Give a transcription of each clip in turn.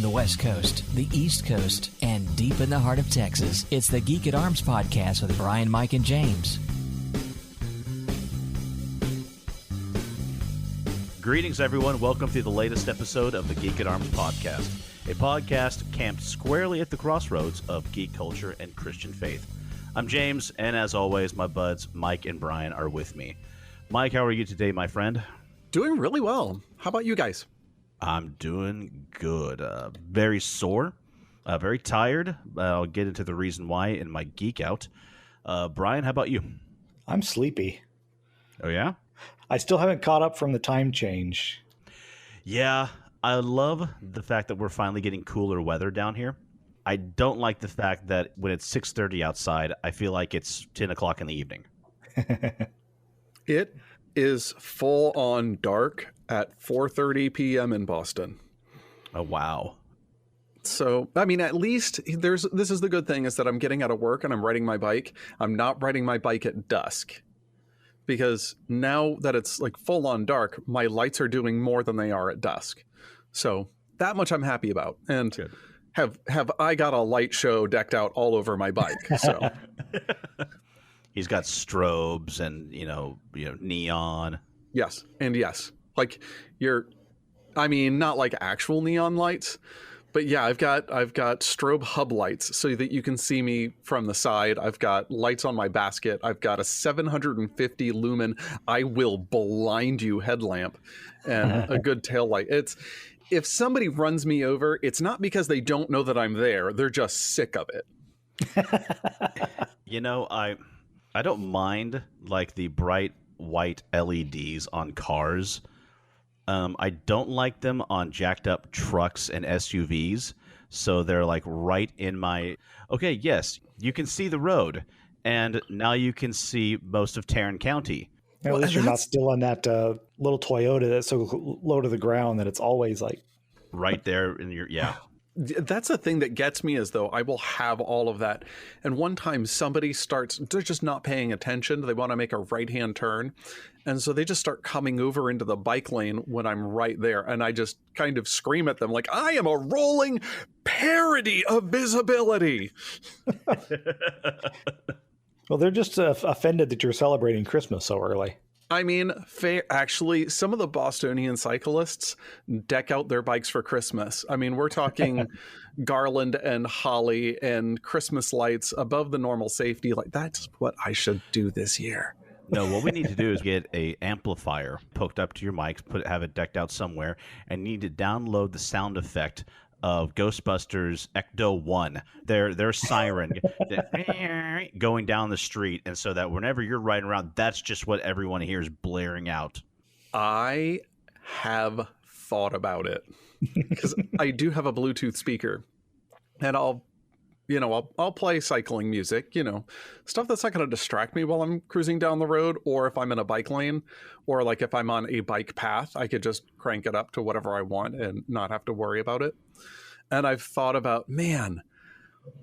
the West Coast, the East Coast, and deep in the heart of Texas. It's the Geek at Arms podcast with Brian, Mike, and James. Greetings, everyone. Welcome to the latest episode of the Geek at Arms podcast, a podcast camped squarely at the crossroads of geek culture and Christian faith. I'm James, and as always, my buds Mike and Brian are with me. Mike, how are you today, my friend? Doing really well. How about you guys? I'm doing good. Very sore, very tired. I'll get into the reason why in my geek out. Brian, how about you? I'm sleepy. Oh, yeah? I still haven't caught up from the time change. Yeah, I love the fact that we're finally getting cooler weather down here. I don't like the fact that when it's 6:30 outside, I feel like it's 10 o'clock in the evening. It is full on dark at 4:30 p.m. in Boston. Oh, wow. So, I mean, at least this is the good thing is that I'm getting out of work and I'm riding my bike. I'm not riding my bike at dusk. Because now that it's like full on dark, my lights are doing more than they are at dusk. So that much I'm happy about. And Good. have I got a light show decked out all over my bike. So He's got strobes and, neon. yes. And yes, like not like actual neon lights, but yeah, I've got strobe hub lights so that you can see me from the side. I've got lights on my basket. I've got a 750 lumen I will blind you headlamp and a good tail light. If somebody runs me over, it's not because they don't know that I'm there. They're just sick of it. I don't mind like the bright white LEDs on cars. I don't like them on jacked up trucks and SUVs. So they're like right in my... Okay, yes, you can see the road. And now you can see most of Tarrant County. At least you're not still on that little Toyota that's so low to the ground that it's always like... Right there in your... Yeah. That's the thing that gets me is though I will have all of that. And one time somebody they're just not paying attention. They want to make a right-hand turn. And so they just start coming over into the bike lane when I'm right there. And I just kind of scream at them like, I am a rolling parody of visibility. Well, they're just offended that you're celebrating Christmas so early. I mean, actually, some of the Bostonian cyclists deck out their bikes for Christmas. I mean, we're talking garland and holly and Christmas lights above the normal safety. Like, that's what I should do this year. No, what we need to do is get a amplifier poked up to your mic, have it decked out somewhere, and need to download the sound effect of Ghostbusters Ecto 1, their siren going down the street, and so that whenever you're riding around, that's just what everyone hears blaring out. I have thought about it because I do have a Bluetooth speaker, and I'll play cycling music, stuff that's not going to distract me while I'm cruising down the road, or if I'm in a bike lane, or like if I'm on a bike path, I could just crank it up to whatever I want and not have to worry about it. And I've thought about, man,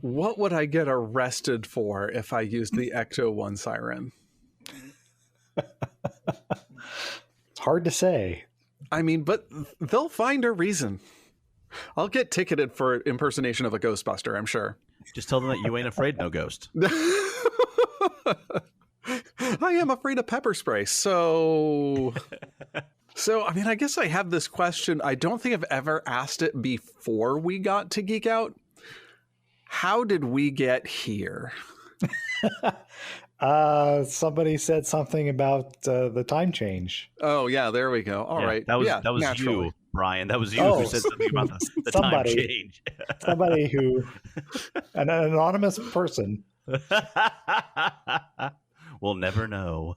what would I get arrested for if I used the Ecto 1 siren? It's hard to say. I mean, but they'll find a reason. I'll get ticketed for impersonation of a Ghostbuster, I'm sure. Just tell them that you ain't afraid no ghost. I am afraid of pepper spray. So, I mean, I guess I have this question. I don't think I've ever asked it before we got to Geek Out. How did we get here? Somebody said something about the time change. Oh, yeah, there we go. All right. That was naturally. you, Brian. That was you who said something about the time change. Somebody an anonymous person. We'll never know.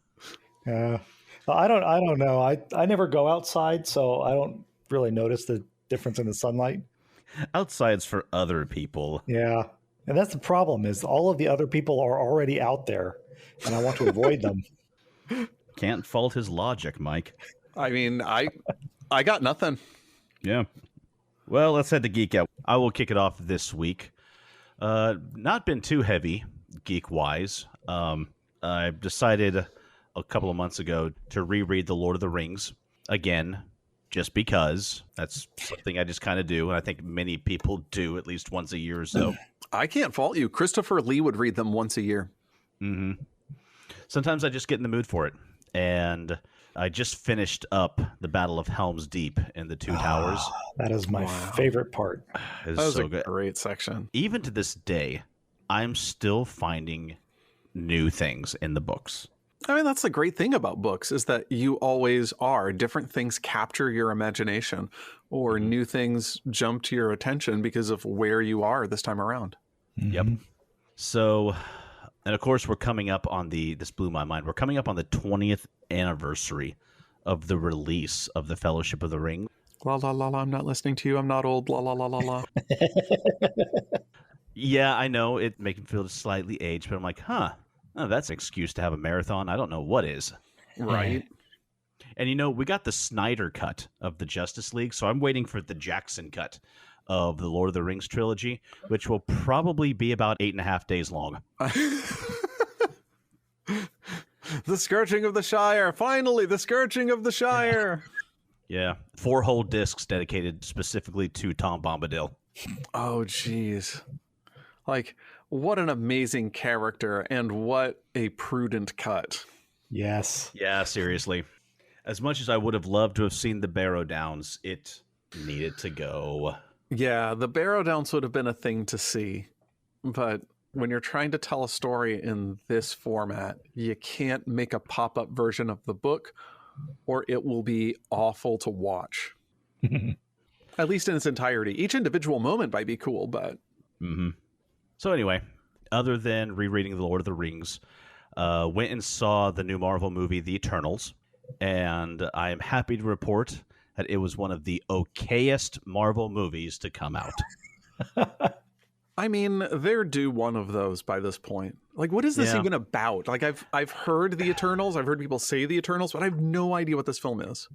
I don't know. I never go outside, so I don't really notice the difference in the sunlight. Outside's for other people. Yeah. And that's the problem is all of the other people are already out there, and I want to avoid them. Can't fault his logic, Mike. I mean, I got nothing. Yeah. Well, let's head to Geek Out. I will kick it off this week. Not been too heavy, geek-wise. I decided a couple of months ago to reread The Lord of the Rings again. just because that's something I just kind of do. And I think many people do at least once a year or so. I can't fault you. Christopher Lee would read them once a year. Mm-hmm. Sometimes I just get in the mood for it. And I just finished up the Battle of Helm's Deep in the Two Towers. That is my favorite part. It's That was so a good. great section. Even to this day, I'm still finding new things in the books. I mean, that's the great thing about books is that you always are. Different things capture your imagination or new things jump to your attention because of where you are this time around. Yep. So, and of course, we're coming up on this blew my mind. We're coming up on the 20th anniversary of the release of the Fellowship of the Ring. La la la la, I'm not listening to you. I'm not old. La la la la la. Yeah, I know it makes me feel slightly aged, but I'm like, oh, that's an excuse to have a marathon. I don't know what is. Right. And we got the Snyder cut of the Justice League, so I'm waiting for the Jackson cut of the Lord of the Rings trilogy, which will probably be about 8.5 days long. The Scourging of the Shire. Finally, the Scourging of the Shire. Yeah, 4 whole discs dedicated specifically to Tom Bombadil. Oh, geez. Like, what an amazing character and what a prudent cut. Yes. Yeah, seriously. As much as I would have loved to have seen the Barrow Downs, it needed to go. Yeah, the Barrow Downs would have been a thing to see. But when you're trying to tell a story in this format, you can't make a pop-up version of the book or it will be awful to watch. At least in its entirety. Each individual moment might be cool, but... Mm-hmm. So anyway, other than rereading The Lord of the Rings, went and saw the new Marvel movie, The Eternals, and I am happy to report that it was one of the okayest Marvel movies to come out. I mean, they're due one of those by this point. Like, what is this Yeah. even about? Like, I've heard The Eternals, I've heard people say The Eternals, but I have no idea what this film is.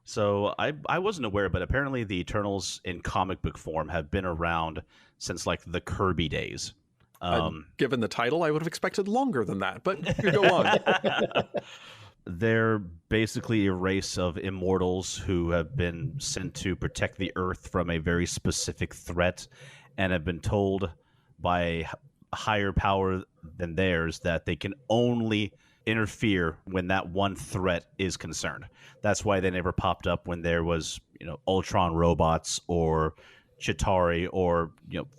So I wasn't aware, but apparently the Eternals in comic book form have been around since like the Kirby days. Given the title, I would have expected longer than that, but go on. They're basically a race of immortals who have been sent to protect the Earth from a very specific threat and have been told by a higher power than theirs that they can only interfere when that one threat is concerned. That's why they never popped up when there was, Ultron robots or Chitauri or,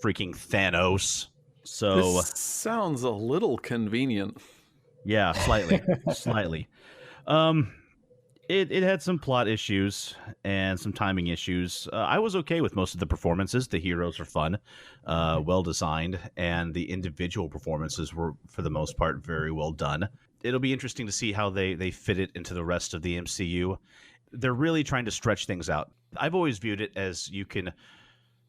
freaking Thanos. So This sounds a little convenient. yeah, slightly. It had some plot issues and some timing issues. I was okay with most of the performances. The heroes are fun, well designed, and the individual performances were, for the most part, very well done. It'll be interesting to see how they fit it into the rest of the MCU. They're really trying to stretch things out. I've always viewed it as you can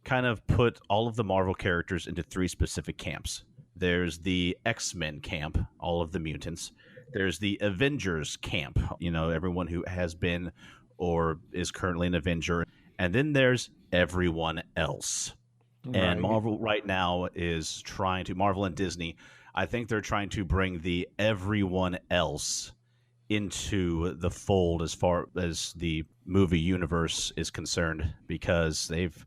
kind of put all of the Marvel characters into 3 specific camps. There's the X-Men camp, all of the mutants. There's the Avengers camp, everyone who has been or is currently an Avenger. And then there's everyone else. Right. And Marvel right now is Marvel and Disney, I think they're trying to bring the everyone else into the fold as far as the movie universe is concerned, because they've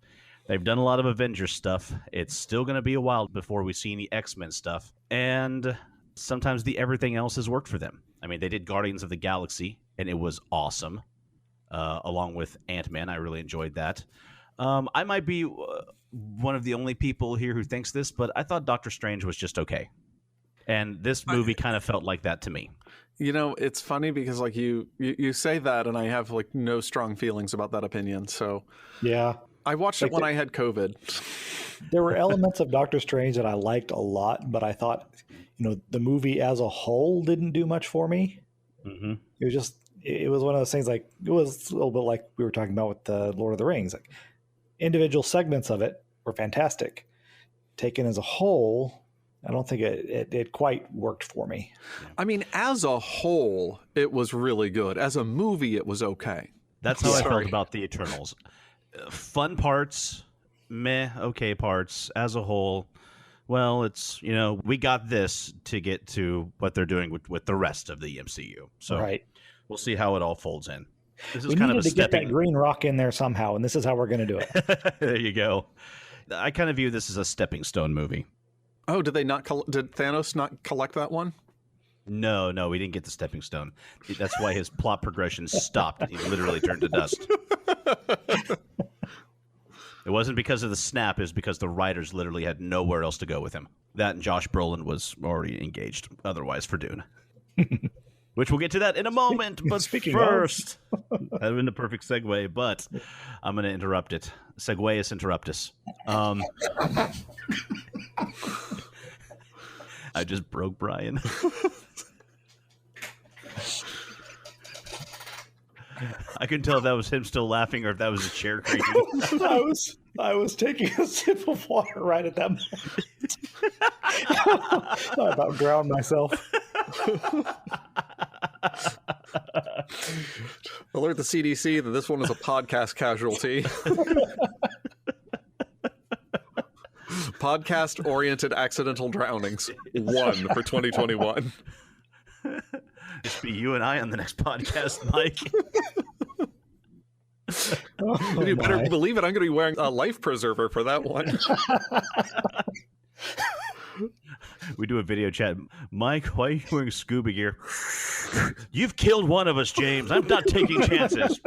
done a lot of Avengers stuff. It's still going to be a while before we see any X-Men stuff. And sometimes the everything else has worked for them. I mean, they did Guardians of the Galaxy, and it was awesome, along with Ant-Man. I really enjoyed that. I might be one of the only people here who thinks this, but I thought Doctor Strange was just okay. And this movie kind of felt like that to me. It's funny because like you say that, and I have like no strong feelings about that opinion. So Yeah. I watched it when I had COVID. There were elements of Doctor Strange that I liked a lot, but I thought, the movie as a whole didn't do much for me. Mm-hmm. It was one of those things, like, it was a little bit like we were talking about with the Lord of the Rings. Like, individual segments of it were fantastic. Taken as a whole, I don't think it quite worked for me. I mean, as a whole, it was really good. As a movie, it was okay. That's how I Sorry. felt about the Eternals. Fun parts, meh, okay parts. As a whole, well, it's, we got this to get to what they're doing with the rest of the MCU. So Right. we'll see how it all folds in. This is We kind of a needed to get that stepping. green rock in there somehow, and this is how we're going to do it. There you go. I kind of view this as a stepping stone movie. Oh, did Thanos not collect that one? No, we didn't get the stepping stone. That's why his plot progression stopped. He literally turned to dust. It wasn't because of the snap. It was because the writers literally had nowhere else to go with him. That and Josh Brolin was already engaged otherwise for Dune. Which we'll get to that in a moment. But Speaking first, that would have been the perfect segue, but I'm going to interrupt it. Segueus interruptus. I just broke Brian. I couldn't tell if that was him still laughing or if that was a chair creaking. I was taking a sip of water right at that moment. I about drowned myself. Alert the CDC that this one is a podcast casualty. Podcast-oriented accidental drownings. 1 for 2021. Just be you and I on the next podcast, Mike. You better believe it. I'm going to be wearing a life preserver for that one. We do a video chat. Mike, why are you wearing scuba gear? You've killed one of us, James. I'm not taking chances.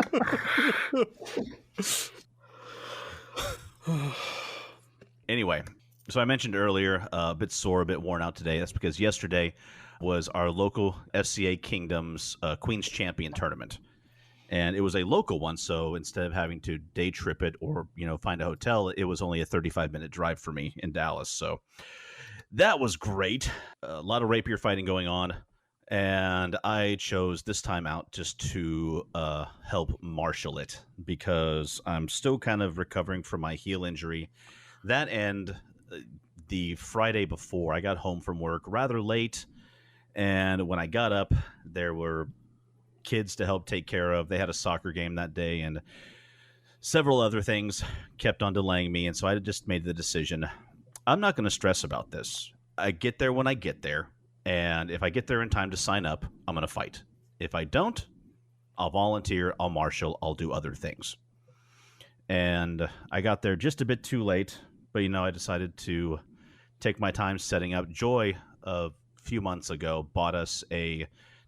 Anyway, so I mentioned earlier, a bit sore, a bit worn out today. That's because yesterday was our local FCA Kingdoms Queen's Champion tournament. And it was a local one, so instead of having to day trip it or, find a hotel, it was only a 35-minute drive for me in Dallas. So that was great. A lot of rapier fighting going on. And I chose this time out just to help marshal it because I'm still kind of recovering from my heel injury. That and the Friday before, I got home from work rather late. And when I got up, there were kids to help take care of. They had a soccer game that day and several other things kept on delaying me. And so I just made the decision, I'm not going to stress about this. I get there when I get there. And if I get there in time to sign up, I'm going to fight. If I don't, I'll volunteer, I'll marshal, I'll do other things. And I got there just a bit too late, but I decided to take my time setting up. Joy, a few months ago, bought us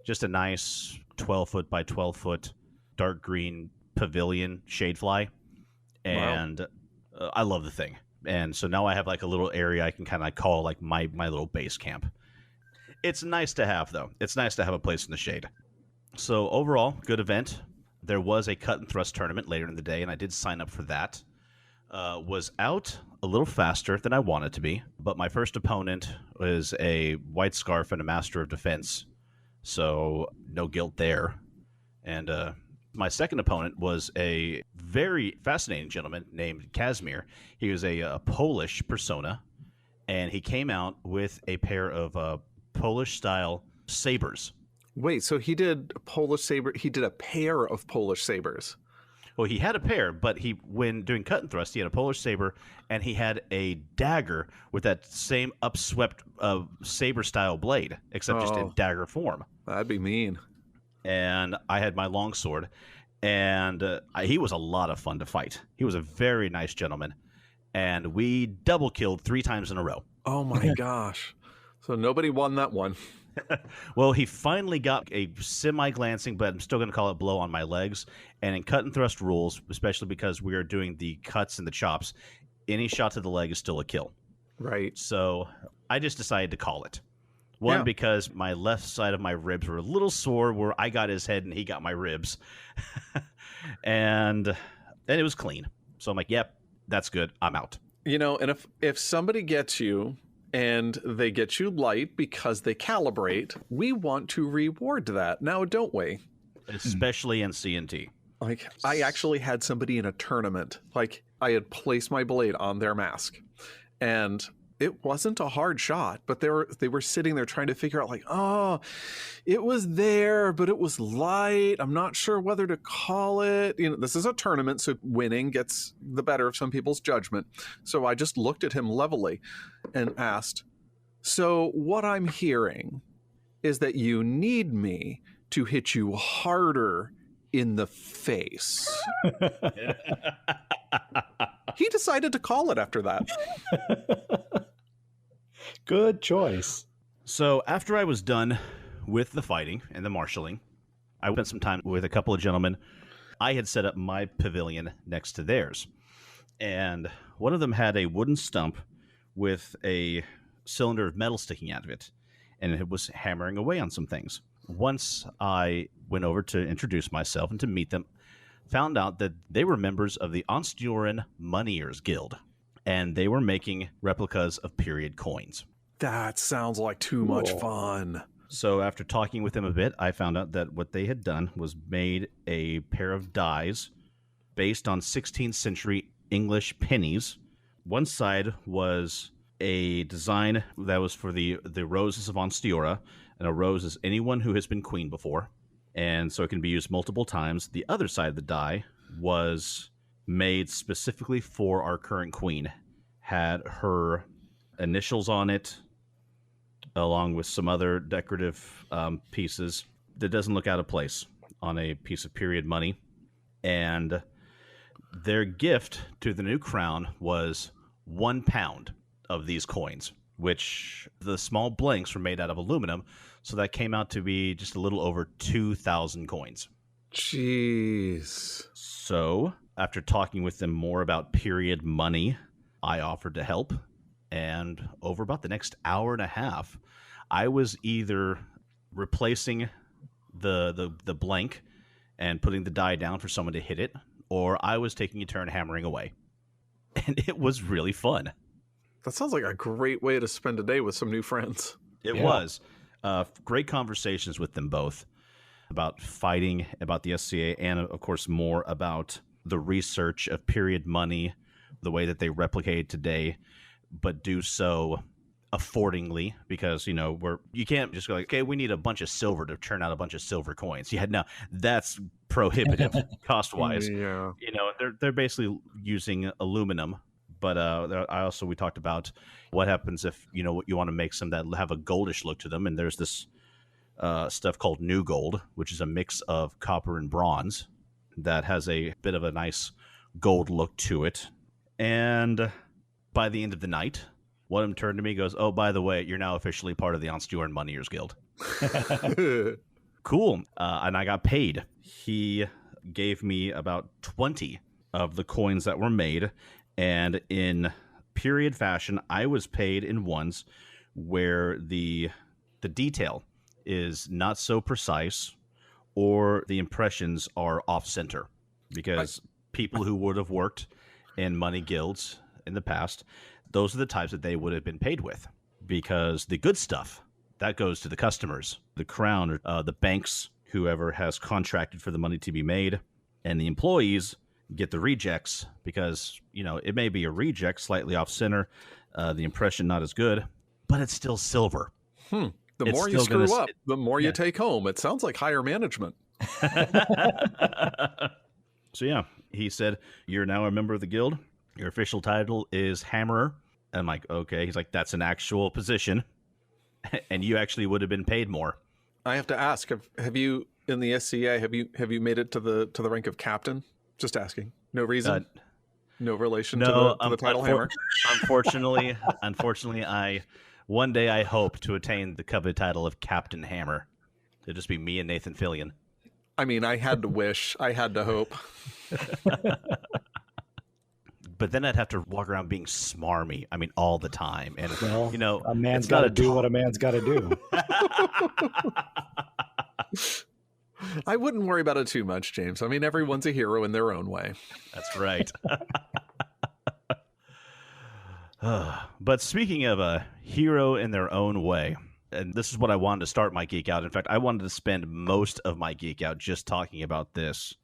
just a nice 12-foot by 12-foot dark green pavilion shadefly. And wow. I love the thing. And so now I have like a little area I can kind of call like my little base camp. It's nice to have, though. It's nice to have a place in the shade. So overall, good event. There was a cut and thrust tournament later in the day, and I did sign up for that. Was out a little faster than I wanted to be, but my first opponent was a white scarf and a master of defense, so no guilt there. And my second opponent was a very fascinating gentleman named Kazmir. He was a Polish persona, and he came out with a pair of Polish-style sabers. Wait, so he did a Polish saber. He did a pair of Polish sabers. Well, he had a pair, but when doing cut and thrust, he had a Polish saber, and he had a dagger with that same upswept saber-style blade, except just in dagger form. That'd be mean. And I had my longsword, and he was a lot of fun to fight. He was a very nice gentleman, and we double killed 3 times in a row. Oh my gosh. So nobody won that one. Well, he finally got a semi-glancing, but I'm still going to call it blow on my legs. And in cut and thrust rules, especially because we are doing the cuts and the chops, any shot to the leg is still a kill. Right. So I just decided to call it. One, because my left side of my ribs were a little sore where I got his head and he got my ribs. and it was clean. So I'm like, yep, that's good. I'm out. And if somebody gets you and they get you light because they calibrate, we want to reward that now, don't we? Especially in CNT. Like, I actually had somebody in a tournament, like, I had placed my blade on their mask, and it wasn't a hard shot, but they were sitting there trying to figure out, like, it was there, but it was light. I'm not sure whether to call it. This is a tournament, so winning gets the better of some people's judgment. So I just looked at him levelly and asked, so what I'm hearing is that you need me to hit you harder in the face. He decided to call it after that. Good choice. So after I was done with the fighting and the marshaling, I spent some time with a couple of gentlemen. I had set up my pavilion next to theirs. And one of them had a wooden stump with a cylinder of metal sticking out of it. And it was hammering away on some things. Once I went over to introduce myself and to meet them, found out that they were members of the Onstjoren Moneyers Guild. And they were making replicas of period coins. That sounds like too much fun. So after talking with them a bit, I found out that what they had done was made a pair of dies based on 16th century English pennies. One side was a design that was for the roses of Onstiora, and a rose is anyone who has been queen before, and so it can be used multiple times. The other side of the die was made specifically for our current queen, had her initials on it, along with some other decorative pieces that doesn't look out of place on a piece of period money. And their gift to the new crown was 1 pound of these coins, which the small blanks were made out of aluminum, so that came out to be just a little over 2,000 coins. Jeez. So, after talking with them more about period money, I offered to help, and over about the next hour and a half, I was either replacing the blank and putting the die down for someone to hit it, or I was taking a turn hammering away. And it was really fun. That sounds like a great way to spend a day with some new friends. It was. Great conversations with them both about fighting, about the SCA, and of course more about the research of period money, the way that they replicate today, but do so affordingly, because you can't just go like, okay, we need a bunch of silver to turn out a bunch of silver coins. Yeah, no, that's prohibitive cost wise. Yeah. They're basically using aluminum. But we talked about what happens if you want to make some that have a goldish look to them, and there's this stuff called new gold, which is a mix of copper and bronze that has a bit of a nice gold look to it. And by the end of the night, one of them turned to me and goes, "Oh, by the way, you're now officially part of the Onstjoren Moneyers Guild." Cool. And I got paid. He gave me about 20 of the coins that were made. And in period fashion, I was paid in ones where the detail is not so precise or the impressions are off-center. Because people who would have worked in money guilds in the past, those are the types that they would have been paid with. Because the good stuff, that goes to the customers. The crown, the banks, whoever has contracted for the money to be made, and the employees get the rejects, because it may be a reject slightly off center, the impression not as good, but it's still silver. The more you screw up, the more you take home. It sounds like higher management. So yeah, he said, "You're now a member of the guild. Your official title is Hammerer." And I'm like, okay. He's like, "That's an actual position, and you actually would have been paid more." I have to ask: Have you in the SCA? Have you made it to the rank of captain? Just asking. No reason. No relation to the title hammer. Unfortunately, one day I hope to attain the coveted title of Captain Hammer. It'll just be me and Nathan Fillion. I mean, I had to wish. I had to hope. But then I'd have to walk around being smarmy. I mean, all the time. And a man's got to do what a man's got to do. I wouldn't worry about it too much, James. I mean, everyone's a hero in their own way. That's right. But speaking of a hero in their own way, and this is what I wanted to start my geek out. In fact, I wanted to spend most of my geek out just talking about this.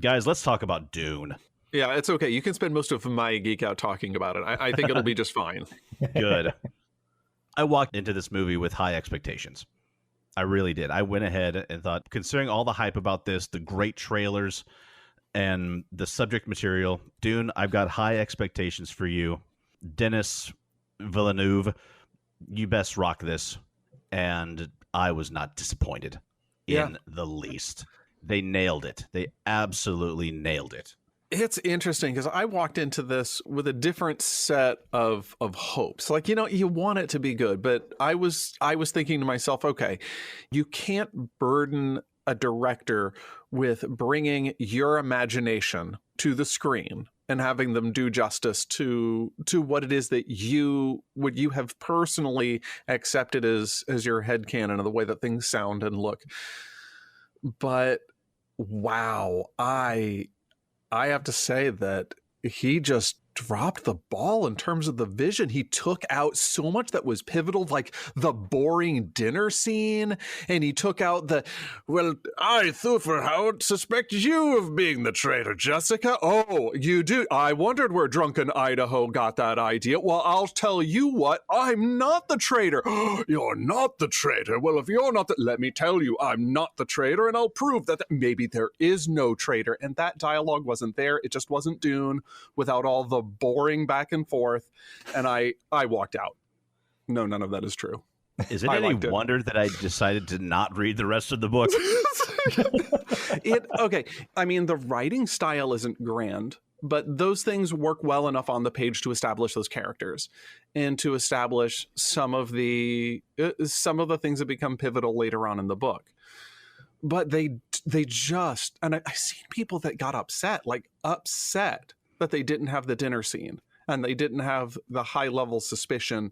Guys, let's talk about Dune. Yeah, it's okay. You can spend most of my geek out talking about it. I think it'll be just fine. Good. I walked into this movie with high expectations. I really did. I went ahead and thought, considering all the hype about this, the great trailers, and the subject material, Dune, I've got high expectations for you. Denis Villeneuve, you best rock this. And I was not disappointed in the least. They nailed it. They absolutely nailed it. It's interesting because I walked into this with a different set of hopes. Like, you want it to be good, but I was thinking to myself, okay, you can't burden a director with bringing your imagination to the screen and having them do justice to what it is that you have personally accepted as your headcanon of the way that things sound and look. But wow, I have to say that he just dropped the ball in terms of the vision. He took out so much that was pivotal, like the boring dinner scene, and he took out well, I, Thufir Howard, suspect you of being the traitor, Jessica. Oh, you do? I wondered where drunken Idaho got that idea. Well, I'll tell you what, I'm not the traitor. You're not the traitor. Well, if you're not let me tell you, I'm not the traitor, and I'll prove that maybe there is no traitor. And that dialogue wasn't there. It just wasn't Dune without all the boring back and forth, and I walked out. No, none of that is true. Is it any wonder that I decided to not read the rest of the book? Okay, I mean, the writing style isn't grand, but those things work well enough on the page to establish those characters and to establish some of the things that become pivotal later on in the book. But they just, and I've seen people that got upset that they didn't have the dinner scene and they didn't have the high level suspicion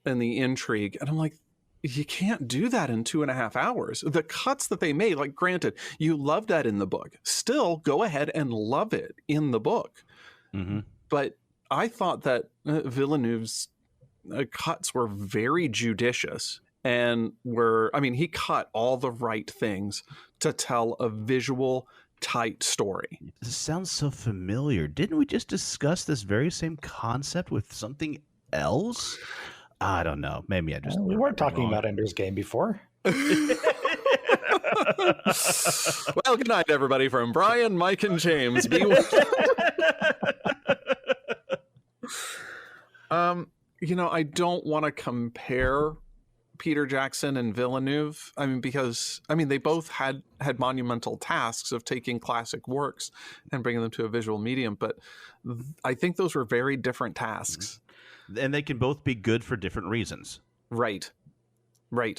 and the intrigue. And I'm like, you can't do that in 2.5 hours. The cuts that they made, like, granted, you love that in the book. Still, go ahead and love it in the book. Mm-hmm. But I thought that Villeneuve's cuts were very judicious and he cut all the right things to tell a visual, tight story. This sounds so familiar. Didn't we just discuss this very same concept with something else? I don't know. Maybe I just... we weren't talking about Ender's Game before. Well, good night, everybody, from Brian, Mike, and James. Be I don't want to compare Peter Jackson and Villeneuve. Because they both had monumental tasks of taking classic works and bringing them to a visual medium, but I think those were very different tasks. And they can both be good for different reasons. Right. I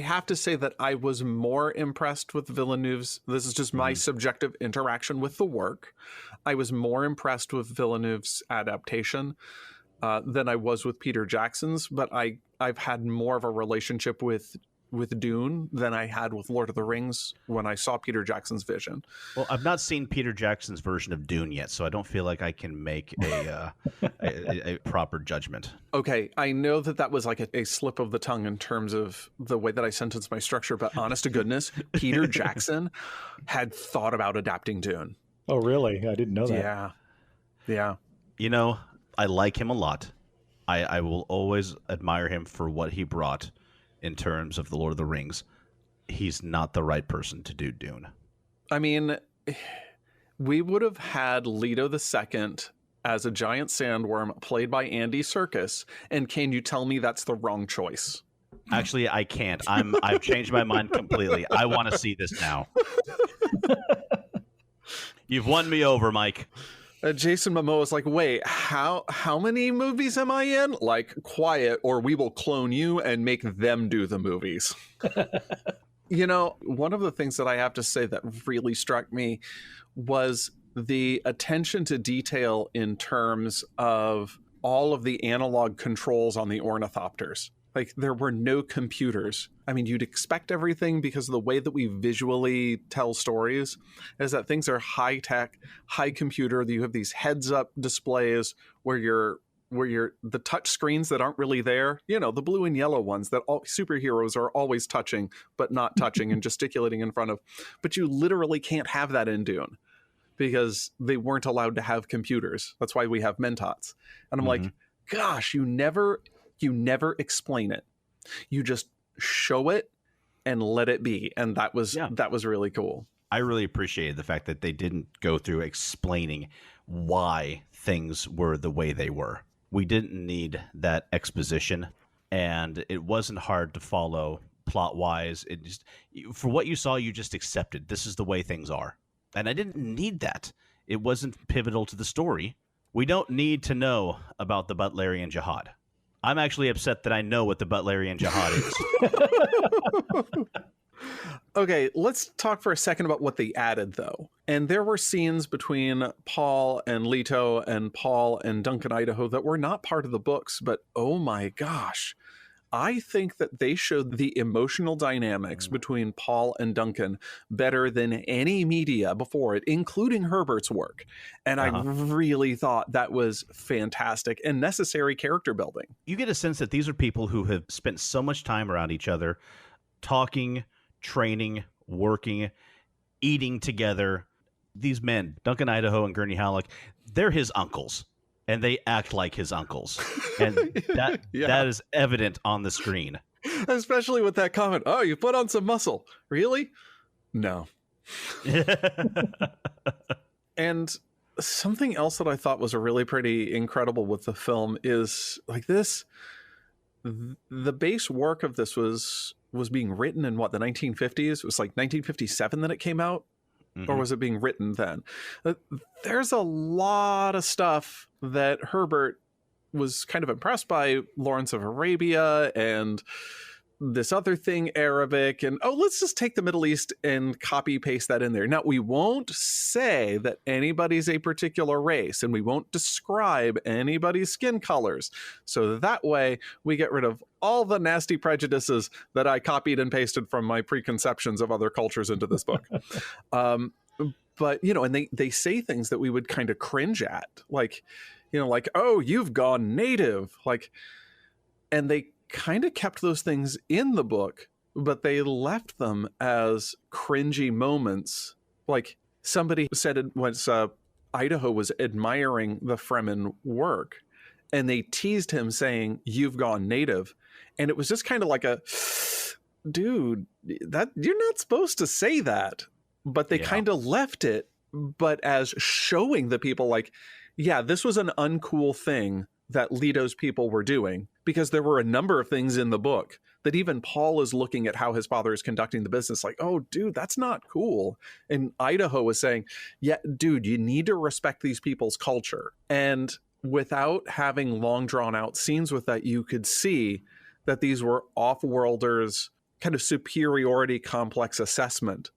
have to say that I was more impressed with Villeneuve's, this is just my subjective interaction with the work, I was more impressed with Villeneuve's adaptation than I was with Peter Jackson's, but I've had more of a relationship with Dune than I had with Lord of the Rings when I saw Peter Jackson's vision. Well, I've not seen Peter Jackson's version of Dune yet, so I don't feel like I can make a proper judgment. Okay, I know that was like a slip of the tongue in terms of the way that I sentenced my structure, but honest to goodness, Peter Jackson had thought about adapting Dune. Oh, really? I didn't know that. Yeah. I like him a lot. I will always admire him for what he brought in terms of the Lord of the Rings. He's not the right person to do Dune. We would have had Leto II as a giant sandworm played by Andy Serkis, and can you tell me that's the wrong choice? Actually, I can't. I've changed my mind completely. I want to see this now. You've won me over, Mike. Jason Momoa is like, wait, how many movies am I in? Like, quiet, or we will clone you and make them do the movies. One of the things that I have to say that really struck me was the attention to detail in terms of all of the analog controls on the ornithopters. Like, there were no computers. You'd expect everything because of the way that we visually tell stories is that things are high tech, high computer. You have these heads up displays where you're the touch screens that aren't really there, the blue and yellow ones that all superheroes are always touching, but not touching and gesticulating in front of. But you literally can't have that in Dune because they weren't allowed to have computers. That's why we have Mentats. And I'm like, gosh, you never explain it. You just show it and let it be. And that was really cool. I really appreciated the fact that they didn't go through explaining why things were the way they were. We didn't need that exposition, and it wasn't hard to follow plot wise. It just, for what you saw, you just accepted this is the way things are, and I didn't need that. It wasn't pivotal to the story. We don't need to know about the Butlerian Jihad. I'm actually upset that I know what the Butlerian Jihad is. Okay, let's talk for a second about what they added, though. And there were scenes between Paul and Leto and Paul and Duncan Idaho that were not part of the books, but oh my gosh. I think that they showed the emotional dynamics between Paul and Duncan better than any media before it, including Herbert's work. And I really thought that was fantastic and necessary character building. You get a sense that these are people who have spent so much time around each other, talking, training, working, eating together. These men, Duncan Idaho and Gurney Halleck, they're his uncles. And they act like his uncles. And that that is evident on the screen. Especially with that comment, oh, you put on some muscle. Really? No. And something else that I thought was really pretty incredible with the film is like this. The base work of this was being written in what, the 1950s? It was like 1957 that it came out. Or was it being written then? There's a lot of stuff that Herbert was kind of impressed by, Lawrence of Arabia and this other thing, Arabic, and let's just take the Middle East and copy paste that in there. Now, we won't say that anybody's a particular race, and we won't describe anybody's skin colors. So that way we get rid of all the nasty prejudices that I copied and pasted from my preconceptions of other cultures into this book. But, and they say things that we would kind of cringe at, like, oh, you've gone native, and they kind of kept those things in the book, but they left them as cringy moments. Like somebody said it once, Idaho was admiring the Fremen work, and they teased him saying, "You've gone native," and it was just kind of like a, dude, that you're not supposed to say that. But they kind of left it, but as showing the people like, yeah, this was an uncool thing that Leto's people were doing, because there were a number of things in the book that even Paul is looking at how his father is conducting the business like, oh, dude, that's not cool. And Idaho was saying, yeah, dude, you need to respect these people's culture. And without having long drawn out scenes with that, you could see that these were off-worlders' kind of superiority complex assessment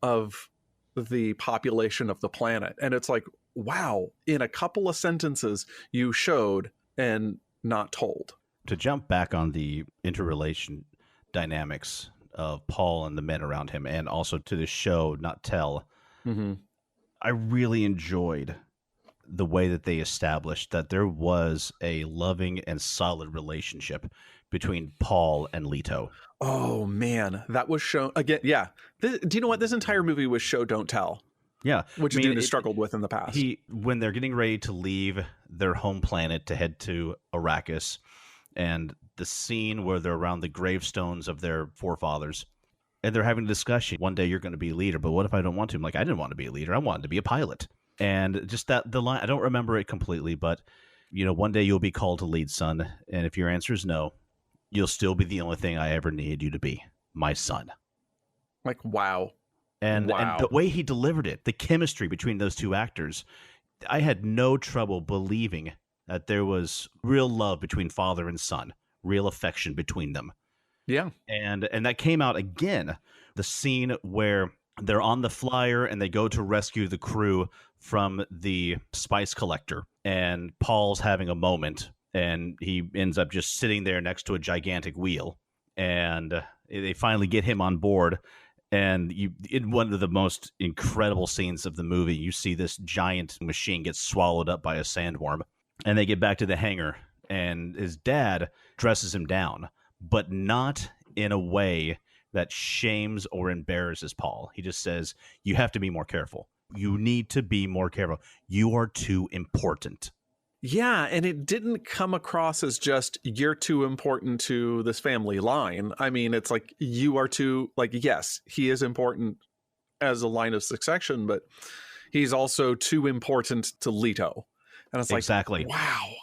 of the population of the planet. And it's like, wow, in a couple of sentences, you showed and not told. To jump back on the interrelation dynamics of Paul and the men around him, and also to the show, not tell, I really enjoyed the way that they established that there was a loving and solid relationship between Paul and Leto. Oh, man, that was shown again. Yeah. Do you know what? This entire movie was show, don't tell. Yeah. Which dude has struggled with in the past. When they're getting ready to leave their home planet to head to Arrakis, and the scene where they're around the gravestones of their forefathers, and they're having a discussion. One day you're going to be a leader, but what if I don't want to? I'm like, I didn't want to be a leader. I wanted to be a pilot. And just the line, I don't remember it completely, but, one day you'll be called to lead, son. And if your answer is no, you'll still be the only thing I ever needed you to be, my son. Like, wow. And the way he delivered it, the chemistry between those two actors, I had no trouble believing that there was real love between father and son, real affection between them. Yeah. And that came out again, the scene where they're on the flyer and they go to rescue the crew from the spice collector. And Paul's having a moment, and he ends up just sitting there next to a gigantic wheel. And they finally get him on board. And in one of the most incredible scenes of the movie, you see this giant machine get swallowed up by a sandworm. And they get back to the hangar, and his dad dresses him down, but not in a way that shames or embarrasses Paul. He just says, you have to be more careful. You need to be more careful. You are too important. Yeah, and it didn't come across as just, you're too important to this family line. I mean, it's like, you are too, like, yes, he is important as a line of succession, but he's also too important to Leto. And it's like, exactly. Wow.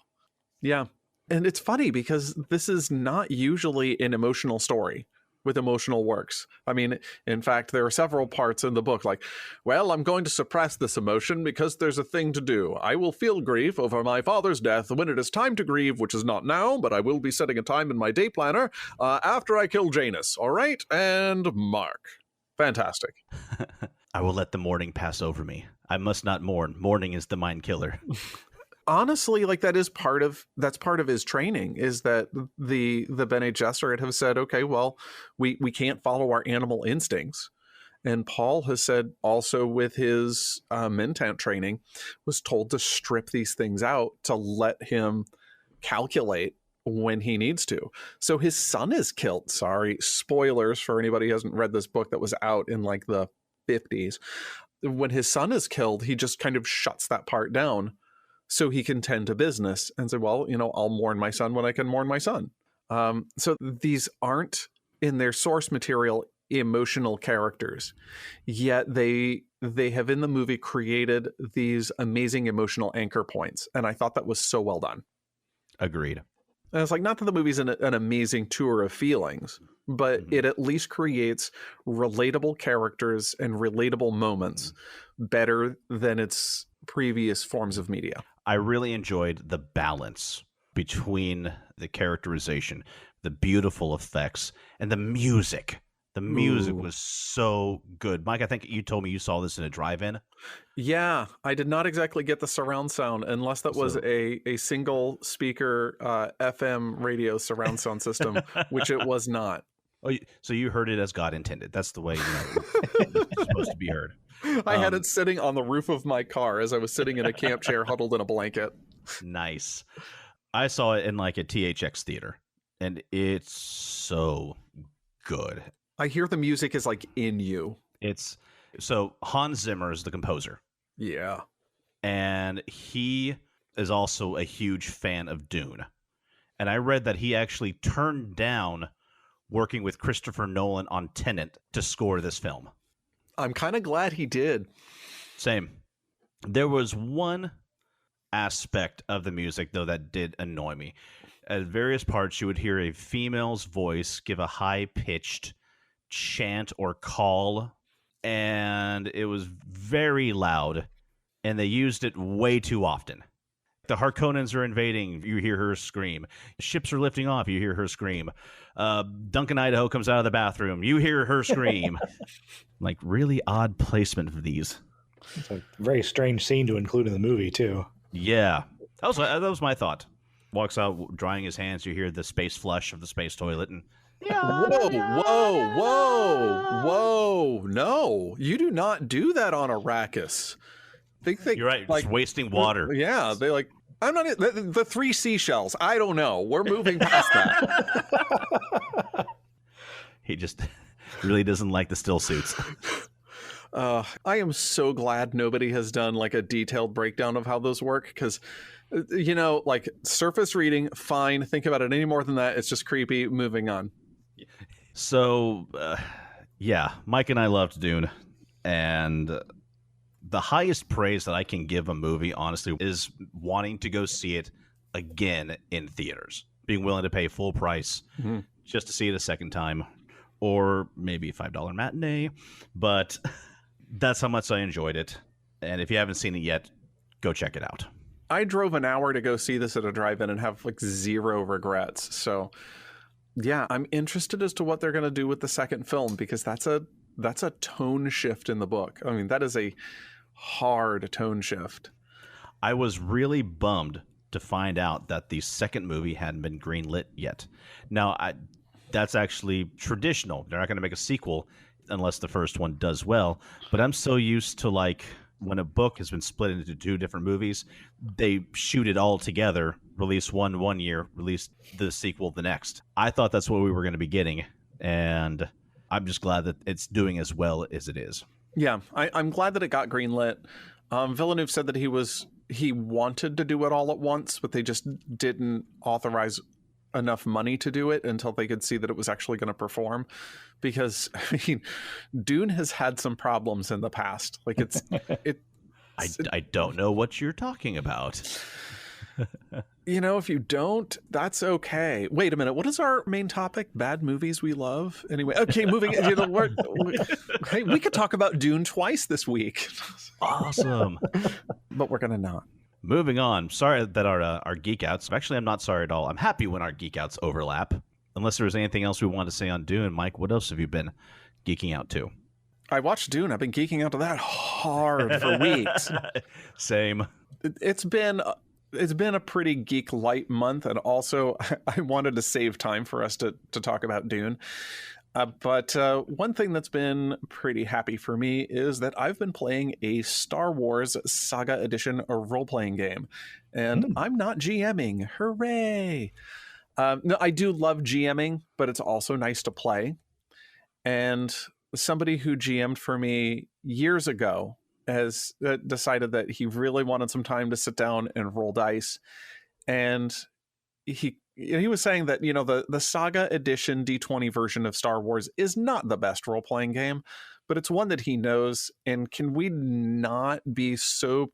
Yeah. And it's funny because this is not usually an emotional story, with emotional works. I mean, in fact, there are several parts in the book like, well, I'm going to suppress this emotion because there's a thing to do. I will feel grief over my father's death when it is time to grieve, which is not now, but I will be setting a time in my day planner after I kill Janus. All right? And Mark. Fantastic. I will let the mourning pass over me. I must not mourn. Mourning is the mind killer. Honestly, like that's part of his training, is that the Bene Gesserit have said, okay, well, we can't follow our animal instincts. And Paul has said also with his Mentant training, was told to strip these things out to let him calculate when he needs to. So his son is killed. Sorry, spoilers for anybody who hasn't read this book that was out in like the 50s. When his son is killed, he just kind of shuts that part down so he can tend to business and say, well, I'll mourn my son when I can mourn my son. So these aren't in their source material emotional characters, yet they have in the movie created these amazing emotional anchor points. And I thought that was so well done. Agreed. And it's like, not that the movie's an amazing tour of feelings, but it at least creates relatable characters and relatable moments better than its previous forms of media. I really enjoyed the balance between the characterization, the beautiful effects, and the music. The music was so good. Mike, I think you told me you saw this in a drive-in. Yeah, I did not exactly get the surround sound unless that was a single speaker FM radio surround sound system, which it was not. Oh, so you heard it as God intended. That's the way it's supposed to be heard. I had it sitting on the roof of my car as I was sitting in a camp chair huddled in a blanket. Nice. I saw it in like a THX theater, and it's so good. I hear the music is like in you. So Hans Zimmer is the composer. Yeah. And he is also a huge fan of Dune. And I read that he actually turned down working with Christopher Nolan on Tenet to score this film. I'm kind of glad he did. Same. There was one aspect of the music, though, that did annoy me. At various parts, you would hear a female's voice give a high-pitched chant or call, and it was very loud, and they used it way too often. The Harkonnens are invading, you hear her scream. Ships are lifting off, you hear her scream. Duncan Idaho comes out of the bathroom, you hear her scream. Like, really odd placement of these. It's a very strange scene to include in the movie, too. Yeah. That was my thought. Walks out drying his hands, you hear the space flush of the space toilet, and Whoa. No, you do not do that on Arrakis. You're right, like, just wasting water. Yeah, they like, I'm not, the three seashells. I don't know. We're moving past that. He just really doesn't like the still suits. I am so glad nobody has done like a detailed breakdown of how those work, because like surface reading, fine. Think about it any more than that, it's just creepy. Moving on. So, yeah, Mike and I loved Dune, and the highest praise that I can give a movie, honestly, is wanting to go see it again in theaters, being willing to pay full price just to see it a second time, or maybe a $5 matinee, but that's how much I enjoyed it. And if you haven't seen it yet, go check it out. I drove an hour to go see this at a drive-in and have like zero regrets. So yeah, I'm interested as to what they're going to do with the second film, because that's a tone shift in the book. I mean, that is a hard tone shift. I was really bummed to find out that the second movie hadn't been greenlit yet. Now, that's actually traditional. They're not going to make a sequel unless the first one does well. But I'm so used to, like, when a book has been split into two different movies, they shoot it all together, release one year, release the sequel the next. I thought that's what we were going to be getting, and I'm just glad that it's doing as well as it is. Yeah, I'm glad that it got greenlit. Villeneuve said that he wanted to do it all at once, but they just didn't authorize enough money to do it until they could see that it was actually going to perform. Because I mean, Dune has had some problems in the past. Like I don't know what you're talking about. If you don't, that's okay. Wait a minute. What is our main topic? Bad movies we love? Anyway, okay, moving. Hey, we could talk about Dune twice this week. Awesome. But we're going to not. Moving on. Sorry that our geek outs. Actually, I'm not sorry at all. I'm happy when our geek outs overlap. Unless there was anything else we wanted to say on Dune. Mike, what else have you been geeking out to? I watched Dune. I've been geeking out to that hard for weeks. Same. It's been a pretty geek light month, and also I wanted to save time for us to talk about Dune. But one thing that's been pretty happy for me is that I've been playing a Star Wars Saga Edition role-playing game, and I'm not GMing. Hooray! No, I do love GMing, but it's also nice to play. And somebody who GM'd for me years ago has decided that he really wanted some time to sit down and roll dice. And he was saying that, the Saga Edition D20 version of Star Wars is not the best role-playing game, but it's one that he knows. And can we not be so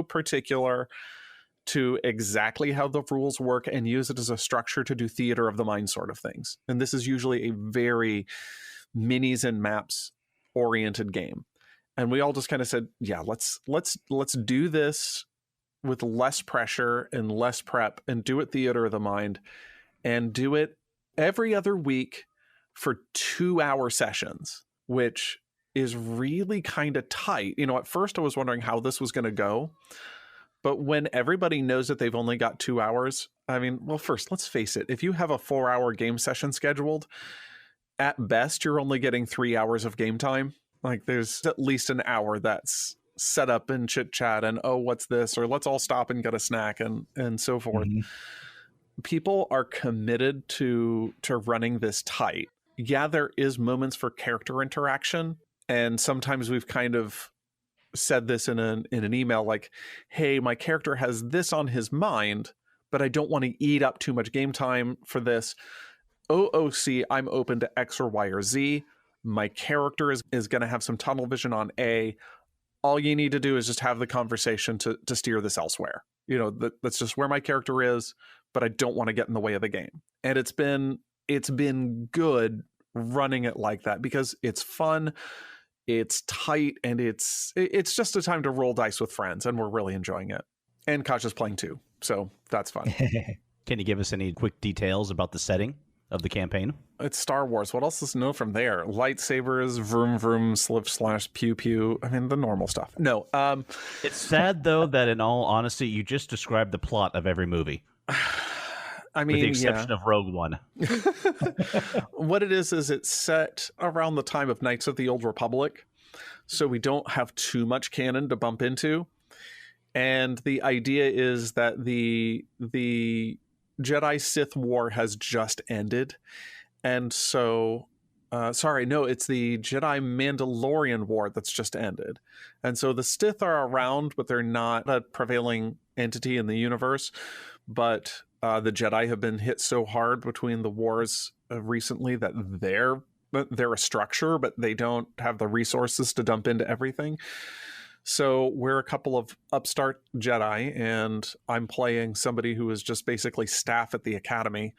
particular to exactly how the rules work and use it as a structure to do theater of the mind sort of things? And this is usually a very minis and maps oriented game. And we all just kind of said, yeah, let's do this with less pressure and less prep, and do it theater of the mind, and do it every other week for 2-hour sessions, which is really kind of tight. At first I was wondering how this was going to go, but when everybody knows that they've only got 2 hours, first, let's face it, if you have a 4-hour game session scheduled, at best, you're only getting 3 hours of game time. Like, there's at least an hour that's set up and chit chat and, oh, what's this? Or let's all stop and get a snack and so forth. Mm-hmm. People are committed to running this tight. Yeah, there is moments for character interaction. And sometimes we've kind of said this in an email, like, hey, my character has this on his mind, but I don't want to eat up too much game time for this. OOC, I'm open to X or Y or Z. My character is going to have some tunnel vision on A. All you need to do is just have the conversation to steer this elsewhere. That's just where my character is, but I don't want to get in the way of the game. And it's been good running it like that because it's fun, it's tight, and it's just a time to roll dice with friends, and we're really enjoying it. And Kasha's playing too, so that's fun. Can you give us any quick details about the setting of the campaign? It's Star Wars. What else is to know from there? Lightsabers, vroom vroom, slip slash, pew pew. The normal stuff. No. It's sad though that, in all honesty, you just described the plot of every movie. With the exception of Rogue One. What it is it's set around the time of Knights of the Old Republic, so we don't have too much canon to bump into. And the idea is that the Jedi-Sith War has just ended. And so, it's the Jedi-Mandalorian War that's just ended. And so the Sith are around, but they're not a prevailing entity in the universe. But the Jedi have been hit so hard between the wars recently that they're a structure, but they don't have the resources to dump into everything. So we're a couple of upstart Jedi, and I'm playing somebody who is just basically staff at the academy.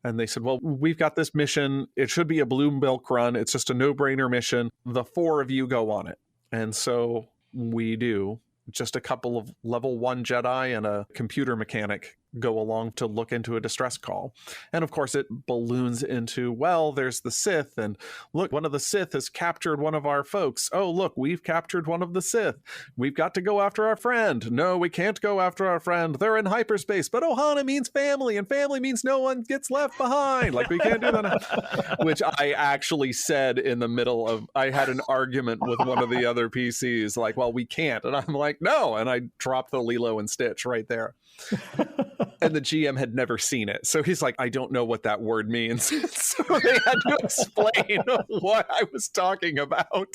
And they said, well, we've got this mission. It should be a blue milk run. It's just a no-brainer mission. The 4 of you go on it. And so we do. Just a couple of level 1 Jedi and a computer mechanic go along to look into a distress call. And of course it balloons into, well, there's the Sith, and look, one of the Sith has captured one of our folks. Oh, look, we've captured one of the Sith. We've got to go after our friend. No, we can't go after our friend. They're in hyperspace, but Ohana means family, and family means no one gets left behind. Like, we can't do that. Which I actually said in the middle of, I had an argument with one of the other PCs, like, well, we can't. And I'm like, no. And I dropped the Lilo and Stitch right there. And the GM had never seen it. So he's like, I don't know what that word means. So they had to explain what I was talking about.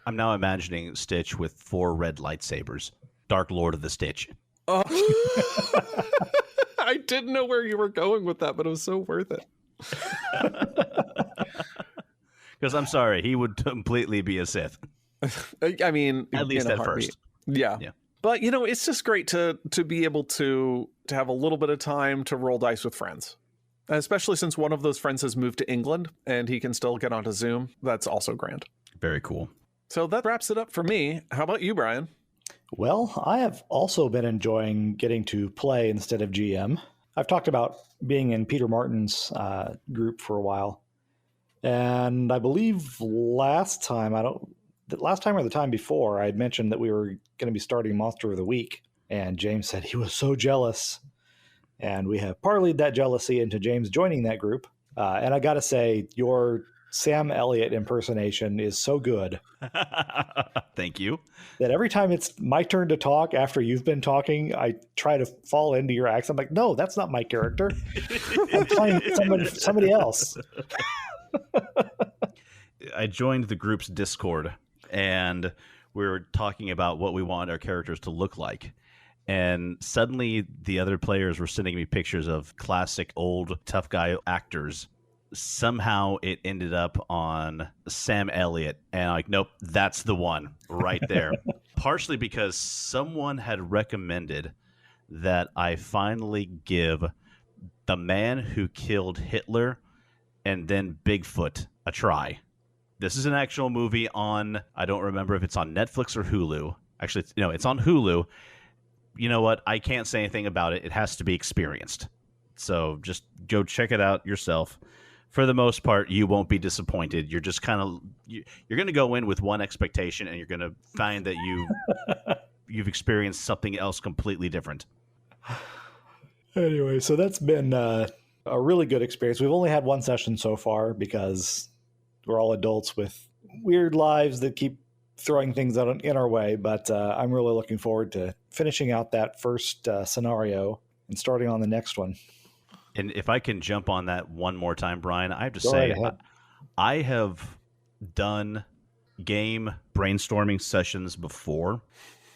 I'm now imagining Stitch with 4 red lightsabers. Dark Lord of the Stitch. Oh. I didn't know where you were going with that, but it was so worth it. Because I'm sorry, he would completely be a Sith. I mean, at least at first. Yeah. But it's just great to be able to have a little bit of time to roll dice with friends, especially since one of those friends has moved to England and he can still get onto Zoom. That's also grand. Very cool. So that wraps it up for me. How about you, Brian? Well, I have also been enjoying getting to play instead of GM. I've talked about being in Peter Martin's group for a while. And I believe last time or the time before, I had mentioned that we were going to be starting Monster of the Week. And James said he was so jealous. And we have parlayed that jealousy into James joining that group. And I got to say, your Sam Elliott impersonation is so good. Thank you. That every time it's my turn to talk after you've been talking, I try to fall into your accent. I'm like, no, that's not my character. I'm playing somebody else. I joined the group's Discord, and we were talking about what we want our characters to look like. And suddenly the other players were sending me pictures of classic old tough guy actors. Somehow it ended up on Sam Elliott, and I'm like, nope, that's the one right there. Partially because someone had recommended that I finally give the man who killed Hitler and then Bigfoot a try. This is an actual movie on, I don't remember if it's on Netflix or Hulu. Actually, it's on Hulu. You know what? I can't say anything about it. It has to be experienced. So just go check it out yourself. For the most part, you won't be disappointed. You're just you're going to go in with one expectation, and you're going to find that you've experienced something else completely different. Anyway, so that's been a really good experience. We've only had one session so far because we're all adults with weird lives that keep throwing things out in our way. But I'm really looking forward to finishing out that first scenario and starting on the next one. And if I can jump on that one more time, Brian, I have to say, I have done game brainstorming sessions before.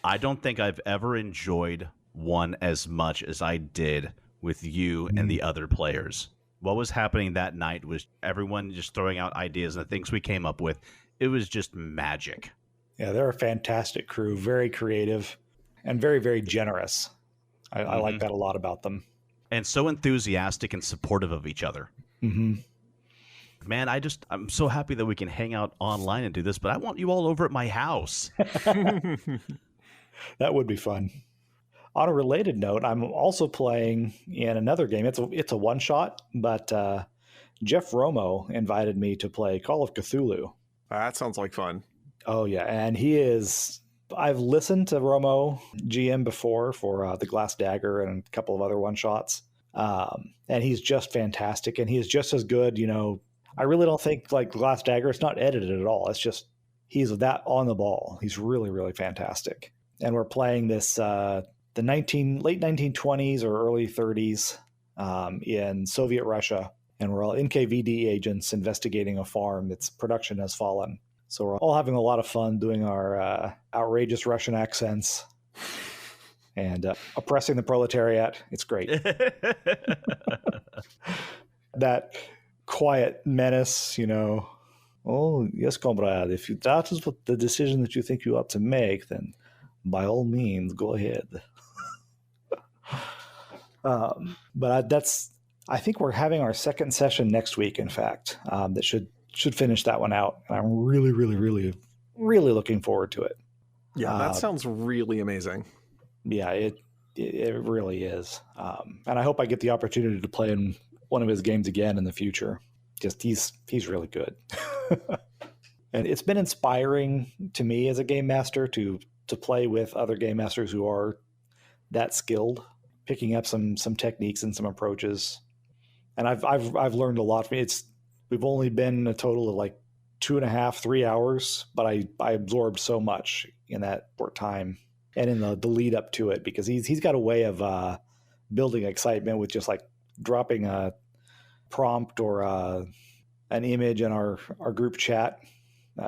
I don't think I've ever enjoyed one as much as I did with you and the other players. What was happening that night was everyone just throwing out ideas and the things we came up with. It was just magic. Yeah, they're a fantastic crew, very creative and very, very generous. I like that a lot about them. And so enthusiastic and supportive of each other. Mm-hmm. Man, I'm so happy that we can hang out online and do this, but I want you all over at my house. That would be fun. On a related note, I'm also playing in another game. It's a one-shot, but Jeff Romo invited me to play Call of Cthulhu. That sounds like fun. Oh, yeah. And I've listened to Romo GM before for The Glass Dagger and a couple of other one-shots. And he's just fantastic. And he's just as good, I really don't think like Glass Dagger, it's not edited at all. It's just, he's that on the ball. He's really, really fantastic. And we're playing this, the late 1920s or early 30s in Soviet Russia. And we're all NKVD agents investigating a farm that's production has fallen. So we're all having a lot of fun doing our outrageous Russian accents and oppressing the proletariat. It's great. That quiet menace, oh, yes, comrade, if that is what the decision that you think you ought to make, then by all means, go ahead. But I think we're having our second session next week, in fact, that should finish that one out. And I'm really, really, really, really looking forward to it. Yeah, that sounds really amazing. Yeah, it really is. And I hope I get the opportunity to play in one of his games again in the future. Just he's really good. And it's been inspiring to me as a game master to play with other game masters who are that skilled, picking up some techniques and some approaches. And I've learned a lot from it. We've only been a total of like 2.5, 3 hours, but I absorbed so much in that short time and in the lead up to it, because he's got a way of building excitement with just like dropping a prompt or an image in our group chat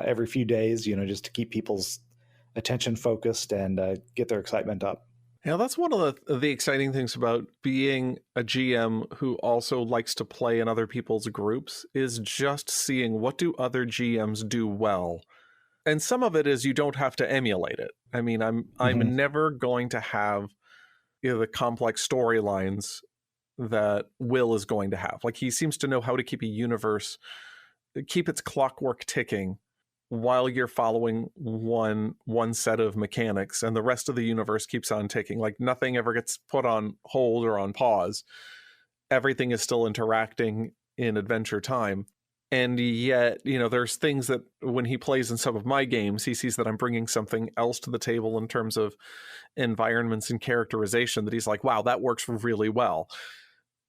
every few days, just to keep people's attention focused and get their excitement up. Yeah, that's one of the exciting things about being a GM who also likes to play in other people's groups, is just seeing what do other GMs do well And some of it is you don't have to emulate it. I mean, I'm never going to have the complex storylines that Will is going to have. Like, he seems to know how to keep a universe, keep its clockwork ticking while you're following one set of mechanics, and the rest of the universe keeps on ticking. Like, nothing ever gets put on hold or on pause. Everything is still interacting in Adventure Time. And yet, there's things that when he plays in some of my games, he sees that I'm bringing something else to the table in terms of environments and characterization that he's like, wow, that works really well.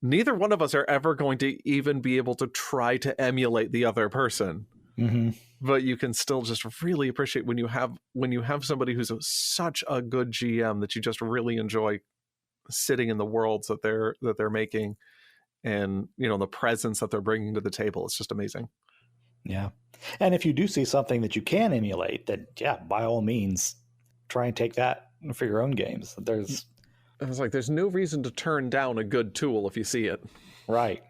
Neither one of us are ever going to even be able to try to emulate the other person. Mm-hmm. But you can still just really appreciate when you have somebody who's such a good GM that you just really enjoy sitting in the worlds that they're making, and the presence that they're bringing to the table. It's just amazing. Yeah. And if you do see something that you can emulate, then by all means, try and take that for your own games. There's no reason to turn down a good tool if you see it. Right.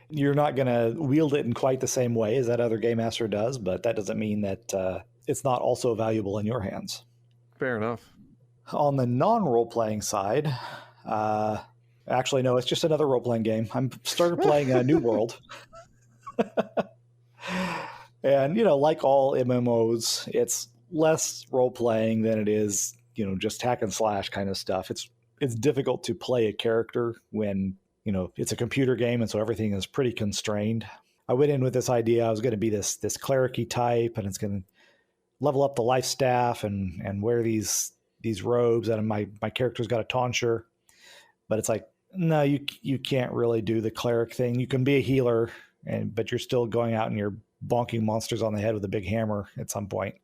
You're not going to wield it in quite the same way as that other game master does, but that doesn't mean that it's not also valuable in your hands. Fair enough. On the non-role-playing side, actually, no, it's just another role-playing game. I'm started playing New World. And, like all MMOs, it's less role-playing than it is, just hack and slash kind of stuff. It's difficult to play a character when, it's a computer game, and so everything is pretty constrained. I went in with this idea I was going to be this cleric-y type, and it's going to level up the life staff and wear these robes, and my character's got a tonsure. But it's like, no, you can't really do the cleric thing. You can be a healer, but you're still going out and you're bonking monsters on the head with a big hammer at some point.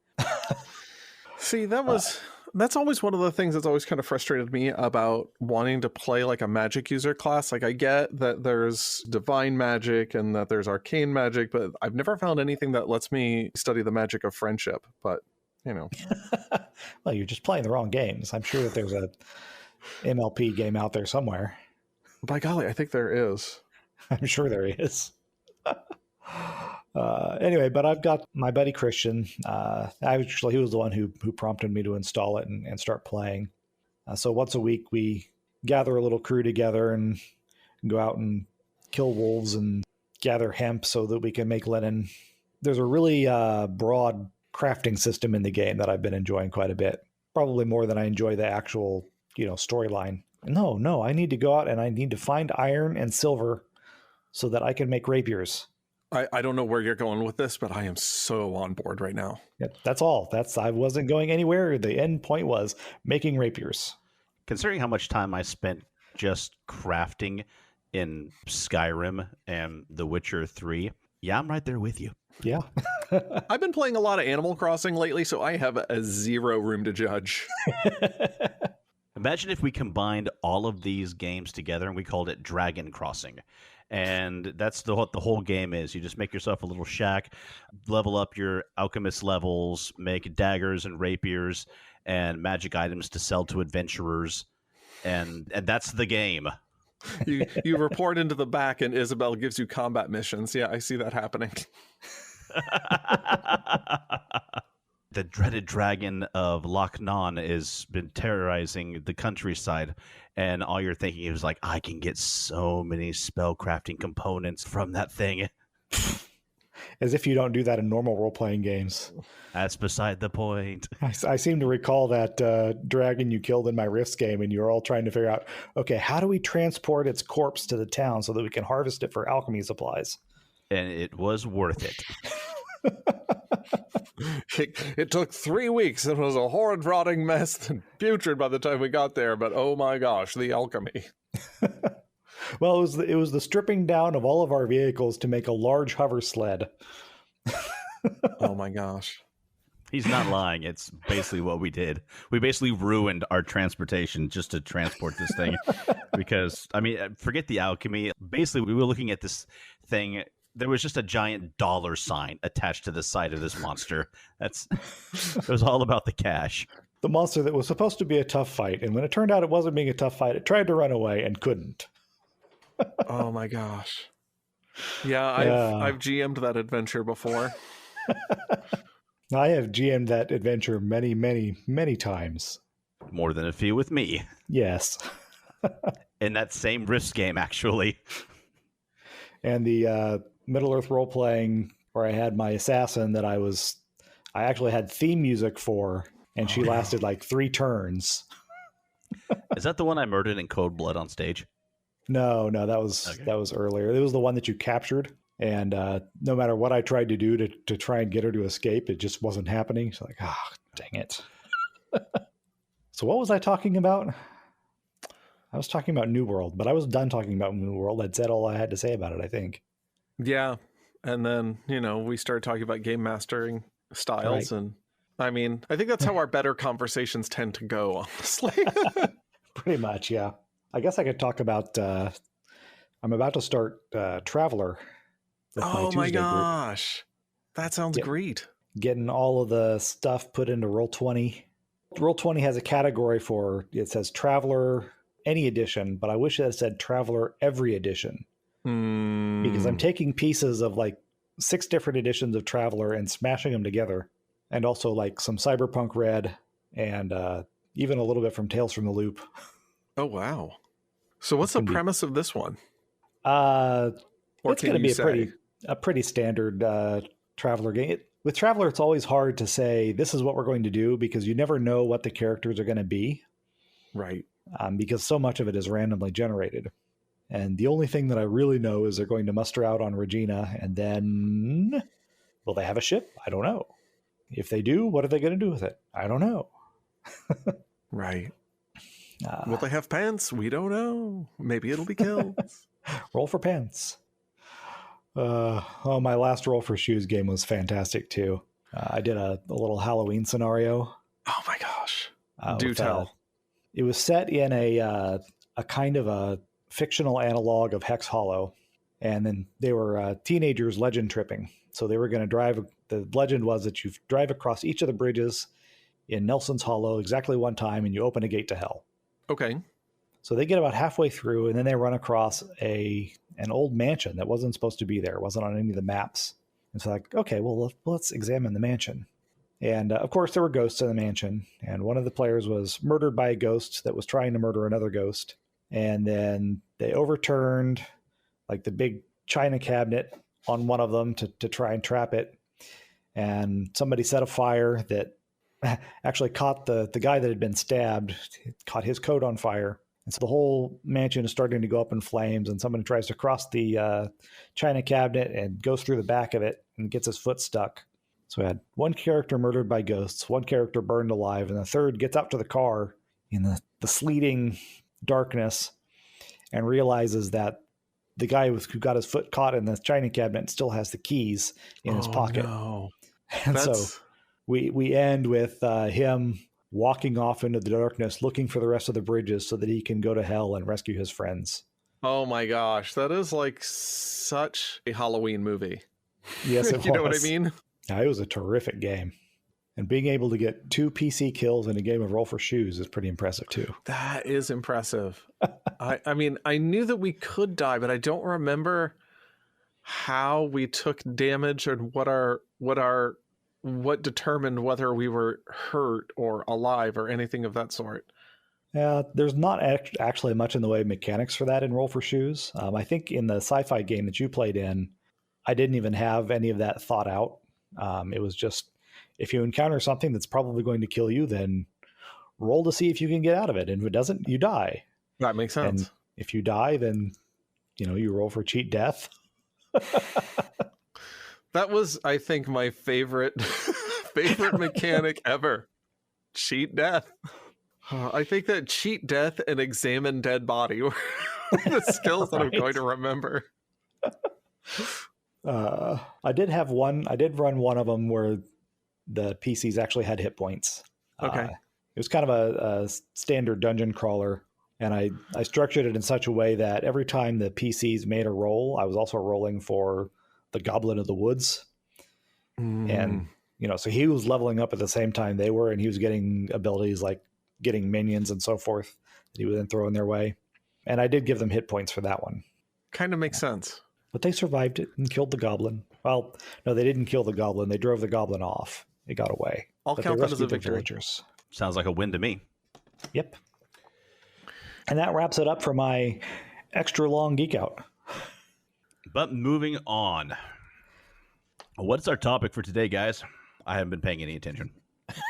See, that's always one of the things that's always kind of frustrated me about wanting to play like a magic user class. Like, I get that there's divine magic and that there's arcane magic, but I've never found anything that lets me study the magic of friendship. But, Well, you're just playing the wrong games. I'm sure that there's a MLP game out there somewhere. By golly, I think there is. I'm sure there is. Anyway, but I've got my buddy Christian. He was the one who prompted me to install it and start playing. So once a week, we gather a little crew together and go out and kill wolves and gather hemp so that we can make linen. There's a really broad crafting system in the game that I've been enjoying quite a bit, probably more than I enjoy the actual storyline. No, I need to go out and I need to find iron and silver so that I can make rapiers. I don't know where you're going with this, but I am so on board right now. Yep, that's all. I wasn't going anywhere. The end point was making rapiers. Considering how much time I spent just crafting in Skyrim and The Witcher 3, I'm right there with you. Yeah. I've been playing a lot of Animal Crossing lately, so I have a zero room to judge. Imagine if we combined all of these games together and we called it Dragon Crossing. And that's what the whole game is. You just make yourself a little shack, level up your alchemist levels, make daggers and rapiers and magic items to sell to adventurers. And that's the game. You report into the back and Isabel gives you combat missions. Yeah, I see that happening. The dreaded dragon of Loch Non has been terrorizing the countryside, and all you're thinking is like, I can get so many spellcrafting components from that thing. As if you don't do that in normal role-playing games. That's beside the point. I seem to recall that dragon you killed in my Rifts game, and you were all trying to figure out, okay, how do we transport its corpse to the town so that we can harvest it for alchemy supplies? And it was worth it. It took 3 weeks. It was a horrid, rotting mess and putrid by the time we got there. But oh my gosh, the alchemy! Well, it was the stripping down of all of our vehicles to make a large hover sled. Oh my gosh! He's not lying. It's basically what we did. We basically ruined our transportation just to transport this thing. Because, I mean, forget the alchemy. Basically, we were looking at this thing. There was just a giant dollar sign attached to the side of this monster. It was all about the cash. The monster that was supposed to be a tough fight, and when it turned out it wasn't being a tough fight, it tried to run away and couldn't. Oh my gosh. Yeah, I've GM'd that adventure before. I have GM'd that adventure many, many, many times. More than a few with me. Yes. In that same Rift game, actually. And the Middle-earth role-playing where I had my assassin that I actually had theme music for, and she lasted like 3 turns. Is that the one I murdered in Code Blood on stage? No, that was earlier. It was the one that you captured, and no matter what I tried to do to try and get her to escape, it just wasn't happening. So like, dang it. So what was I talking about? I was talking about New World, but I was done talking about New World. I'd said all I had to say about it, I think. Yeah. And then, we started talking about game mastering styles. Right. And I mean, I think that's how our better conversations tend to go, honestly. Pretty much, yeah. I guess I could talk about, I'm about to start Traveler. With Oh my Tuesday group. gosh. That sounds great. Getting all of the stuff put into Roll20. Roll20 has a category for, it says Traveler any edition, but I wish it said Traveler every edition. Because I'm taking pieces of like 6 different editions of Traveler and smashing them together. And also like some Cyberpunk Red and even a little bit from Tales from the Loop. Oh, wow. So what's the premise of this one? It's going to be a pretty standard Traveler game. With Traveler, it's always hard to say this is what we're going to do because you never know what the characters are going to be. Right. Because so much of it is randomly generated. And the only thing that I really know is they're going to muster out on Regina, and then will they have a ship? I don't know. If they do, what are they going to do with it? I don't know. Right. Will they have pants? We don't know. Maybe it'll be kills. Roll for pants. My last Roll for Shoes game was fantastic too. I did a little Halloween scenario. Oh my gosh. Do tell. It was set in a kind of a fictional analog of Hex Hollow. And then they were teenagers legend tripping. So they were going to drive. The legend was that you drive across each of the bridges in Nelson's Hollow exactly one time and you open a gate to hell. Okay. So they get about halfway through and then they run across an old mansion that wasn't supposed to be there. It wasn't on any of the maps. And so like, okay, well, let's examine the mansion. And of course there were ghosts in the mansion. And one of the players was murdered by a ghost that was trying to murder another ghost. And then they overturned like the big china cabinet on one of them to try and trap it. And somebody set a fire that actually caught the guy that had been stabbed, caught his coat on fire. And so the whole mansion is starting to go up in flames, and somebody tries to cross the china cabinet and goes through the back of it and gets his foot stuck. So we had one character murdered by ghosts, one character burned alive, and the third gets out to the car in the sleeting darkness and realizes that the guy who got his foot caught in the china cabinet still has the keys in his pocket. No. And so we end with him walking off into the darkness, looking for the rest of the bridges so that he can go to hell and rescue his friends. Oh my gosh, that is like such a Halloween movie. Yes, it was. You know what I mean? Yeah, it was a terrific game. And being able to get 2 PC kills in a game of Roll for Shoes is pretty impressive too. That is impressive. I mean, I knew that we could die, but I don't remember how we took damage and what determined whether we were hurt or alive or anything of that sort. Yeah, there's not actually much in the way of mechanics for that in Roll for Shoes. I think in the sci-fi game that you played in, I didn't even have any of that thought out. It was just, if you encounter something that's probably going to kill you, then roll to see if you can get out of it. And if it doesn't, you die. That makes sense. And if you die, then, you roll for cheat death. That was, I think, my favorite mechanic ever. Cheat death. I think that cheat death and examine dead body were the skills that I'm going to remember. I did run one of them where the PCs actually had hit points. Okay. It was kind of a standard dungeon crawler, and I structured it in such a way that every time the PCs made a roll, I was also rolling for the Goblin of the Woods. And, so he was leveling up at the same time they were, and he was getting abilities like getting minions and so forth that he would then throw in their way. And I did give them hit points for that one. Kind of makes sense. But they survived it and killed the Goblin. Well, no, they didn't kill the Goblin. They drove the Goblin off. it got away. I'll But count they that as a rescued the victory. villagers. Sounds like a win to me. Yep. And that wraps it up for my extra long geek out. But moving on. What's our topic for today, guys? I haven't been paying any attention.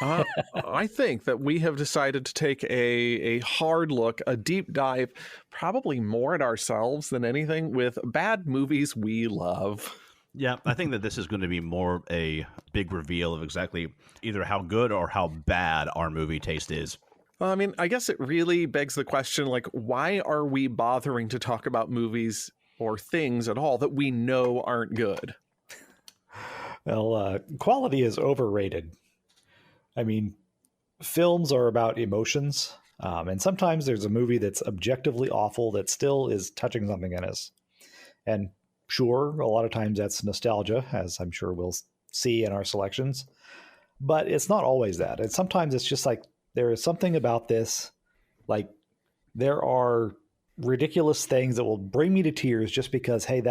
I think that we have decided to take a hard look, a deep dive, probably more at ourselves than anything, with bad movies we love. Yeah, I think that this is going to be more a big reveal of exactly either how good or how bad our movie taste is. Well, I mean, I guess it really begs the question, like, why are we bothering to talk about movies or things at all that we know aren't good? Well, quality is overrated. I mean, films are about emotions, and sometimes there's a movie that's objectively awful that still is touching something in us. And sure, a lot of times that's nostalgia, as I'm sure we'll see in our selections. But it's not always that. And sometimes it's just like there is something about this, like there are ridiculous things that will bring me to tears just because, hey,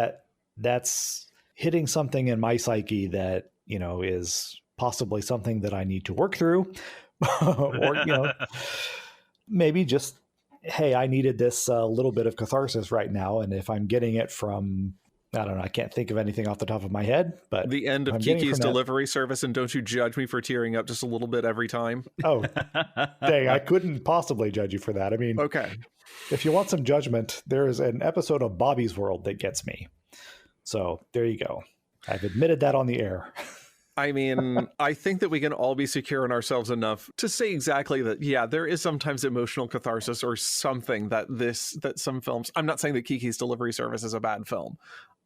that's hitting something in my psyche that, is possibly something that I need to work through. Or, maybe just, hey, I needed this little bit of catharsis right now. And if I'm getting it from, I don't know, I can't think of anything off the top of my head, but The end of I'm getting Kiki's from that- delivery service, and don't you judge me for tearing up just a little bit every time. Oh, dang, I couldn't possibly judge you for that. I mean, Okay. if you want some judgment, there is an episode of Bobby's World that gets me. So there you go. I've admitted that on the air. I mean, I think that we can all be secure in ourselves enough to say exactly that, yeah, there is sometimes emotional catharsis or something that some films, I'm not saying that Kiki's Delivery Service is a bad film,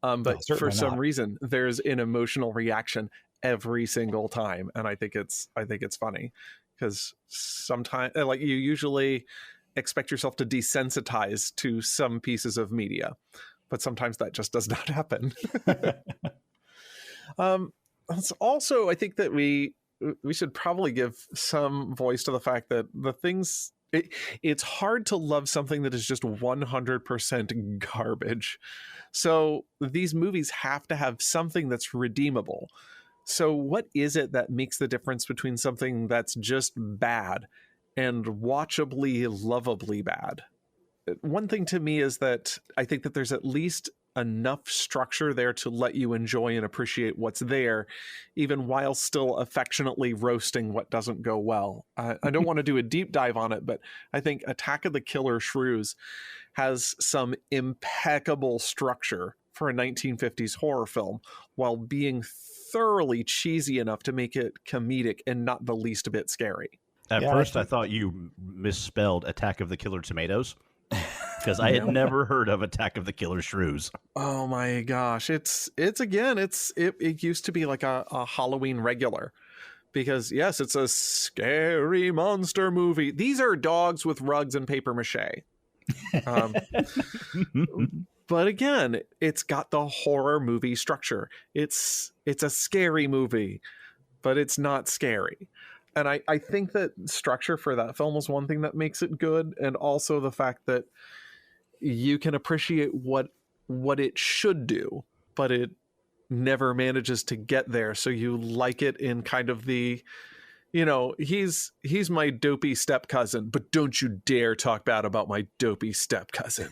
but for certainly some not. reason, there's an emotional reaction every single time. And I think it's funny because sometimes, like, you usually expect yourself to desensitize to some pieces of media, but sometimes that just does not happen. It's also, I think that we should probably give some voice to the fact that it's hard to love something that is just 100% garbage. So these movies have to have something that's redeemable. So what is it that makes the difference between something that's just bad and watchably, lovably bad? One thing to me is that I think that there's at least enough structure there to let you enjoy and appreciate what's there, even while still affectionately roasting what doesn't go well. I don't want to do a deep dive on it, but I think Attack of the Killer Shrews has some impeccable structure for a 1950s horror film while being thoroughly cheesy enough to make it comedic and not the least bit scary. At Yeah, first, I I thought you misspelled Attack of the Killer Tomatoes because I had never heard of Attack of the Killer Shrews. Oh my gosh. It used to be like a Halloween regular because yes, it's a scary monster movie. These are dogs with rugs and paper mache. But again, it's got the horror movie structure. It's a scary movie, but it's not scary. And I think that structure for that film is one thing that makes it good, and also the fact that you can appreciate what it should do, but it never manages to get there. So you like it in kind of the, he's my dopey step cousin, but don't you dare talk bad about my dopey step cousin.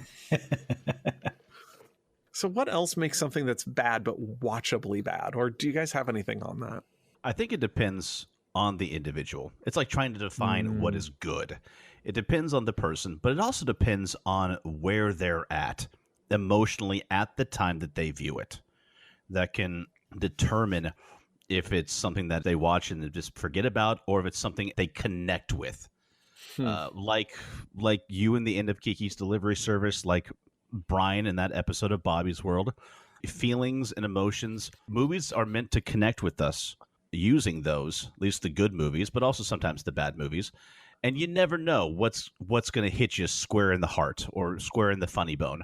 So what else makes something that's bad but watchably bad? Or do you guys have anything on that? I think it depends on the individual. It's like trying to define what is good. It depends on the person, but it also depends on where they're at emotionally at the time that they view it. That can determine if it's something that they watch and they just forget about, or if it's something they connect with. Like you in the end of Kiki's Delivery Service, like Brian in that episode of Bobby's World. Feelings and emotions. Movies are meant to connect with us using those, at least the good movies, but also sometimes the bad movies. And you never know what's going to hit you square in the heart or square in the funny bone.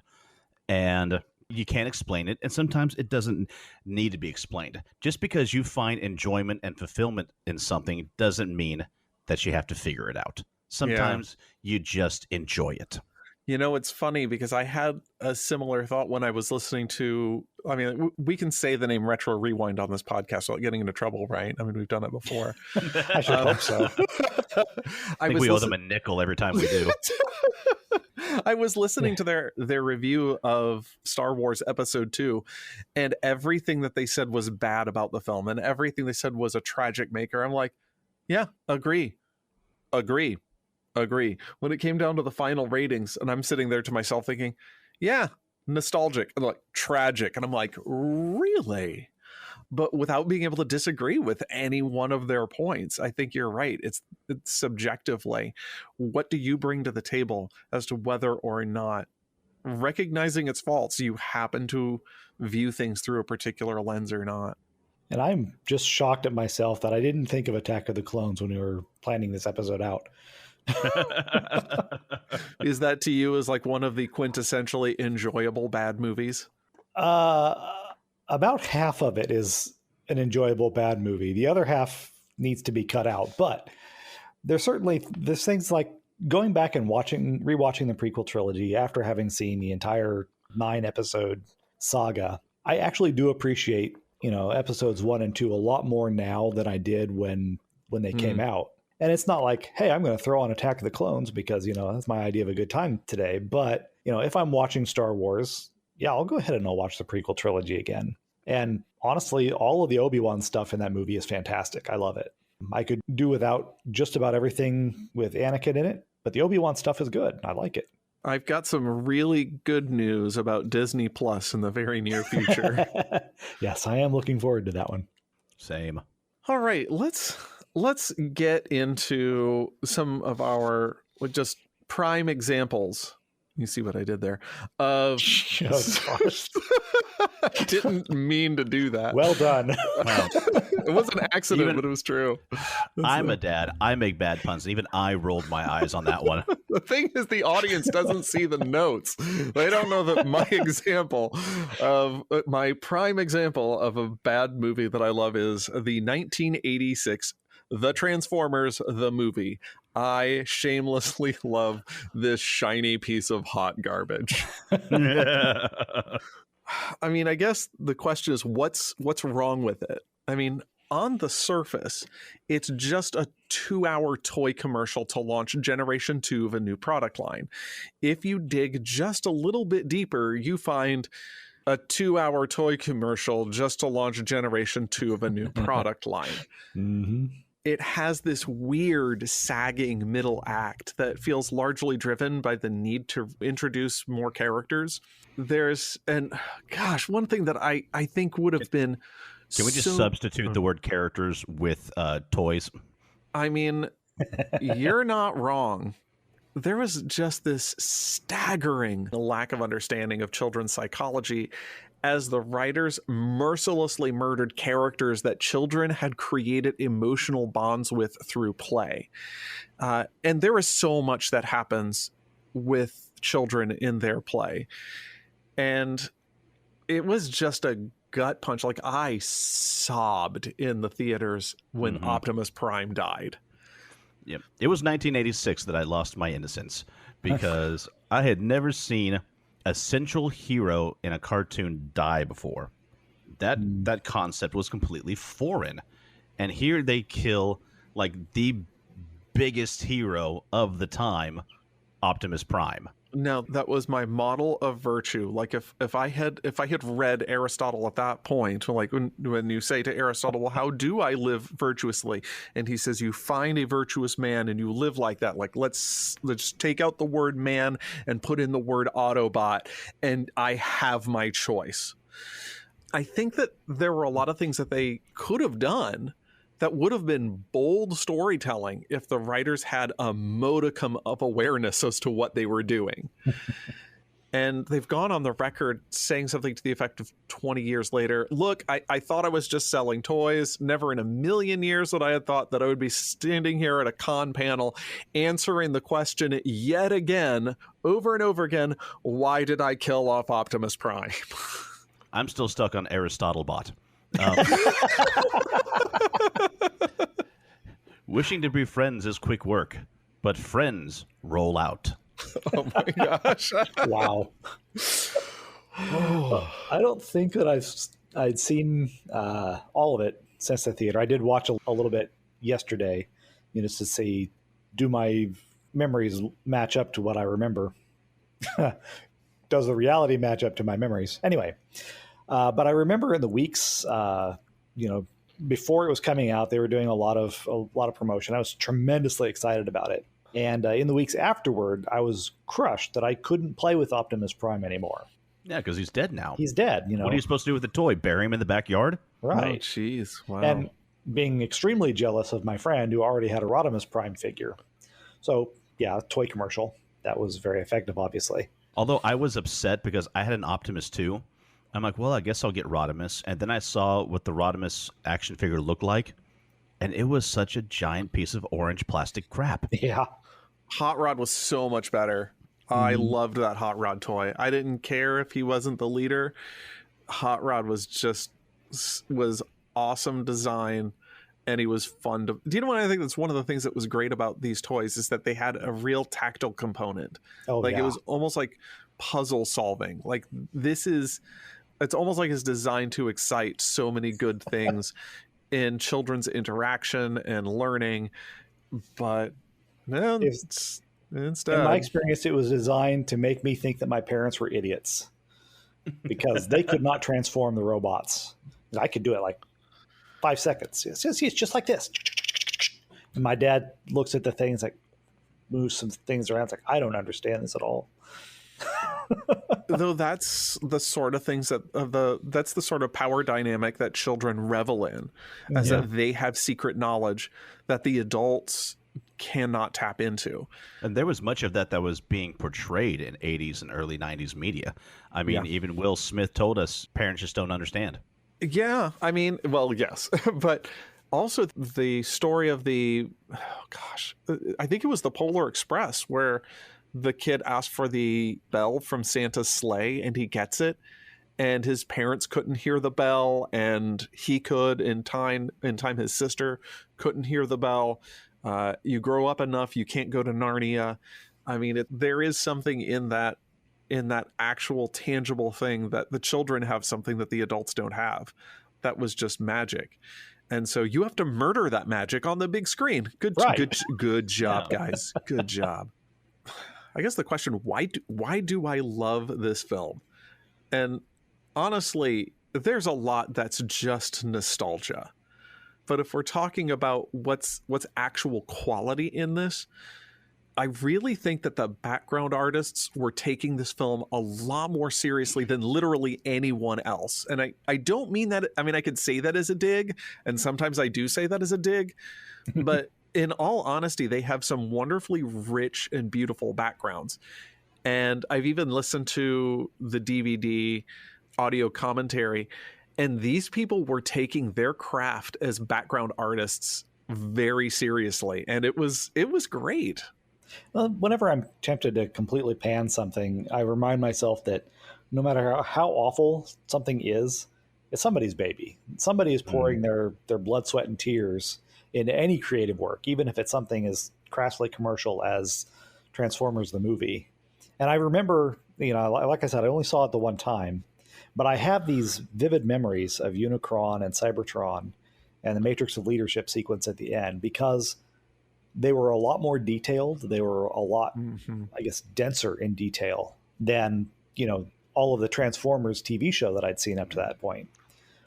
And you can't explain it. And sometimes it doesn't need to be explained. Just because you find enjoyment and fulfillment in something doesn't mean that you have to figure it out. Sometimes you just enjoy it. You know, it's funny because I had a similar thought when I was listening to, I mean, we can say the name Retro Rewind on this podcast without getting into trouble, right? I mean, we've done it before. I should hope so. I think we owe them a nickel every time we do. I was listening to their review of Star Wars Episode 2, and everything that they said was bad about the film, and everything they said was a tragic maker. I'm like, yeah, agree. When it came down to the final ratings, and I'm sitting there to myself thinking, yeah, nostalgic, and like tragic. And I'm like, really? But without being able to disagree with any one of their points. I think you're right. It's subjectively, what do you bring to the table as to whether or not, recognizing its faults, you happen to view things through a particular lens or not. And I'm just shocked at myself that I didn't think of Attack of the Clones when we were planning this episode out. Is that to you as like one of the quintessentially enjoyable bad movies? About half of it is an enjoyable bad movie. The other half needs to be cut out. But there's things like going back and rewatching the prequel trilogy after having seen the entire 9-episode saga. I actually do appreciate, episodes 1 and 2 a lot more now than I did when they came out. And it's not like, hey, I'm going to throw on Attack of the Clones because, that's my idea of a good time today. But, if I'm watching Star Wars, yeah, I'll go ahead and I'll watch the prequel trilogy again. And honestly, all of the Obi-Wan stuff in that movie is fantastic. I love it. I could do without just about everything with Anakin in it, but the Obi-Wan stuff is good. I like it. I've got some really good news about Disney Plus in the very near future. Yes, I am looking forward to that one. Same. All right, let's get into some of our just prime examples. You see what I did there? Of didn't mean to do that. Well done. Wow. It was an accident, but it was true. I'm a dad. I make bad puns, and even I rolled my eyes on that one. The thing is, the audience doesn't see the notes. They don't know that my prime example of a bad movie that I love is the 1986 The Transformers, the movie. I shamelessly love this shiny piece of hot garbage. I mean, I guess the question is, what's wrong with it? I mean, on the surface, it's just a 2-hour toy commercial to launch Generation 2 of a new product line. If you dig just a little bit deeper, you find a 2-hour toy commercial just to launch Generation 2 of a new product line. Mm-hmm. It has this weird sagging middle act that feels largely driven by the need to introduce more characters. One thing that I think would have been... Can we just substitute the word characters with toys? I mean, you're not wrong. There was just this staggering lack of understanding of children's psychology as the writers mercilessly murdered characters that children had created emotional bonds with through play. And there is so much that happens with children in their play. And it was just a gut punch. Like, I sobbed in the theaters when Optimus Prime died. Yep. It was 1986 that I lost my innocence because I had never seen a central hero in a cartoon die before. That concept was completely foreign. And here they kill like the biggest hero of the time, Optimus Prime. Now, that was my model of virtue. Like if I had read Aristotle at that point, like when you say to Aristotle, well, how do I live virtuously? And he says, you find a virtuous man and you live like that. Like, let's take out the word man and put in the word Autobot, and I have my choice. I think that there were a lot of things that they could have done that would have been bold storytelling if the writers had a modicum of awareness as to what they were doing. And they've gone on the record saying something to the effect of 20 years later, look, I thought I was just selling toys. Never in a million years that I had thought that I would be standing here at a con panel answering the question yet again, over and over again, why did I kill off Optimus Prime? I'm still stuck on Aristotle bot. Wishing to be friends is quick work, but friends roll out. Oh my gosh. Wow. I don't think that I'd seen all of it since the theater. I did watch a little bit yesterday, just to see, do my memories match up to what I remember? Does the reality match up to my memories? Anyway, but I remember in the weeks, before it was coming out, they were doing a lot of promotion. I was tremendously excited about it. And in the weeks afterward, I was crushed that I couldn't play with Optimus Prime anymore. Yeah, because he's dead now. He's dead. What are you supposed to do with the toy? Bury him in the backyard? Right. Oh, jeez. Wow. And being extremely jealous of my friend who already had a Rodimus Prime figure. So, yeah, toy commercial. That was very effective, obviously. Although I was upset because I had an Optimus too. I'm like, well, I guess I'll get Rodimus. And then I saw what the Rodimus action figure looked like. And it was such a giant piece of orange plastic crap. Yeah. Hot Rod was so much better. I loved that Hot Rod toy. I didn't care if he wasn't the leader. Hot Rod was awesome design, and he was fun to... Do you know what I think that's one of the things that was great about these toys is that they had a real tactile component. Oh, Like yeah. it was almost like puzzle solving. Like it's almost like it's designed to excite so many good things in children's interaction and learning. But man, instead, In my experience, it was designed to make me think that my parents were idiots because they could not transform the robots. I could do it like 5 seconds. It's just like this. And my dad looks at the things, like moves some things around. It's like, I don't understand this at all. though that's the sort of things that's the sort of power dynamic that children revel in, as that they have secret knowledge that the adults cannot tap into. And there was much of that was being portrayed in 80s and early 90s media. I mean, even Will Smith told us parents just don't understand. Yeah, I mean, well, yes, but also the story of I think it was the Polar Express, where the kid asked for the bell from Santa's sleigh and he gets it, and his parents couldn't hear the bell and he could. In time his sister couldn't hear the bell. You grow up enough, you can't go to Narnia. I mean, there is something in that actual tangible thing that the children have, something that the adults don't have. That was just magic. And so you have to murder that magic on the big screen. Good job, guys. Good job. I guess the question, why do I love this film? And honestly, there's a lot that's just nostalgia. But if we're talking about what's actual quality in this, I really think that the background artists were taking this film a lot more seriously than literally anyone else. And I don't mean that, I mean, I could say that as a dig, and sometimes I do say that as a dig, but in all honesty, they have some wonderfully rich and beautiful backgrounds. And I've even listened to the DVD audio commentary, and these people were taking their craft as background artists very seriously. And it was great. Well, whenever I'm tempted to completely pan something, I remind myself that no matter how awful something is, it's somebody's baby. Somebody is pouring their blood, sweat, and tears into any creative work, even if it's something as crassly commercial as Transformers the movie. And I remember, like I said, I only saw it the one time, but I have these vivid memories of Unicron and Cybertron and the Matrix of Leadership sequence at the end, because they were a lot more detailed. They were a lot, I guess, denser in detail than, all of the Transformers TV show that I'd seen up to that point.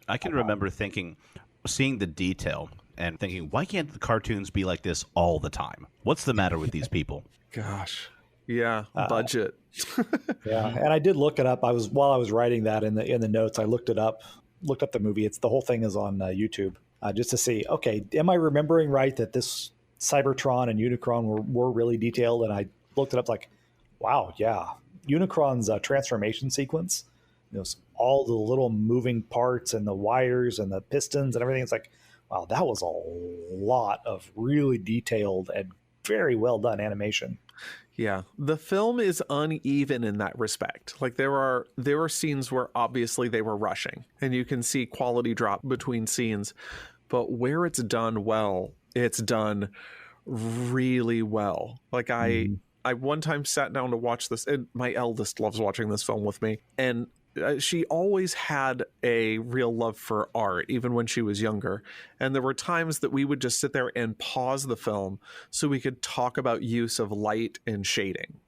I can remember seeing the detail and thinking, why can't the cartoons be like this all the time? What's the matter with these people? Gosh. Yeah. Budget. Yeah. And I did look it up. While I was writing that in the notes, I looked up the movie. The whole thing is on YouTube, just to see, okay, am I remembering right that this Cybertron and Unicron were really detailed? And I looked it up, like, wow, yeah. Unicron's transformation sequence, all the little moving parts and the wires and the pistons and everything. It's like, wow, that was a lot of really detailed and very well done animation. Yeah, the film is uneven in that respect. Like there are scenes where obviously they were rushing and you can see quality drop between scenes, but where it's done well, it's done really well. Like I I one time sat down to watch this, and my eldest loves watching this film with me, and she always had a real love for art, even when she was younger. And there were times that we would just sit there and pause the film so we could talk about use of light and shading.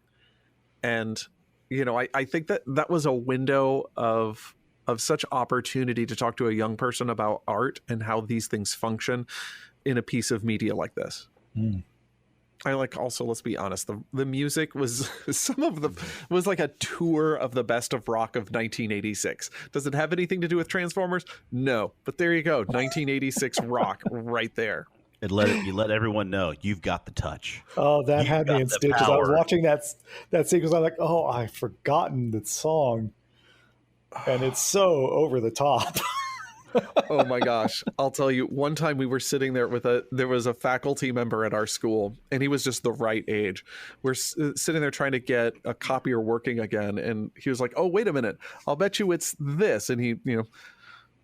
And, you know, I think that was a window of such opportunity to talk to a young person about art and how these things function in a piece of media like this. I like, also, let's be honest, the music was was like a tour of the best of rock of 1986. Does it have anything to do with Transformers? No, but there you go, 1986 rock right there. You let everyone know you've got the touch. Oh, that had me in stitches. I was watching that sequence. I'm like, oh, I've forgotten the song, and it's so over the top. Oh my gosh. I'll tell you, one time we were sitting there there was a faculty member at our school, and he was just the right age. We're sitting there trying to get a copier working again. And he was like, oh, wait a minute, I'll bet you it's this. And he,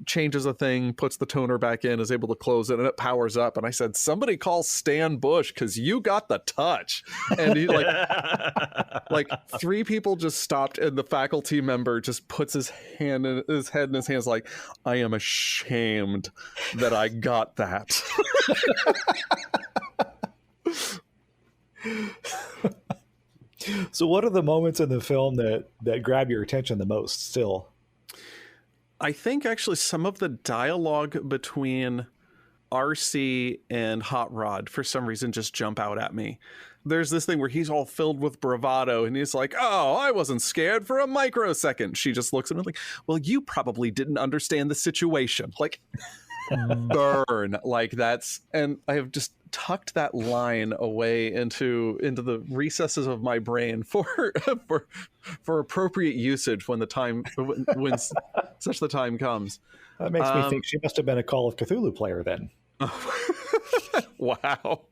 changes a thing, puts the toner back in, is able to close it, and it powers up. And I said, somebody call Stan Bush, because you got the touch. And he like 3 people just stopped, and the faculty member just puts his head in his hands like, I am ashamed that I got that. So what are the moments in the film that grab your attention the most still? I think actually some of the dialogue between RC and Hot Rod for some reason just jump out at me. There's this thing where he's all filled with bravado, and he's like, oh, I wasn't scared for a microsecond. She just looks at him like, well, you probably didn't understand the situation. Like, burn. Like, that's, and I have just tucked that line away into the recesses of my brain for appropriate usage when the time when such the time comes. That makes me think she must have been a Call of Cthulhu player then. Wow.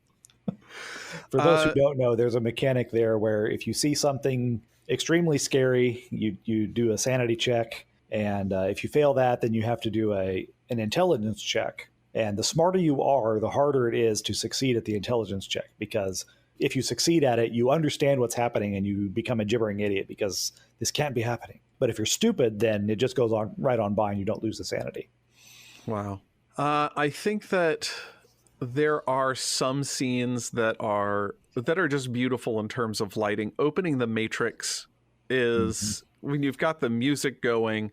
For those who don't know, there's a mechanic there where if you see something extremely scary, you do a sanity check, and if you fail that, then you have to do an intelligence check. And the smarter you are, the harder it is to succeed at the intelligence check, because if you succeed at it, you understand what's happening and you become a gibbering idiot because this can't be happening. But if you're stupid, then it just goes on right on by and you don't lose the sanity. Wow. I think that there are some scenes that are just beautiful in terms of lighting. Opening the Matrix is, when you've got the music going,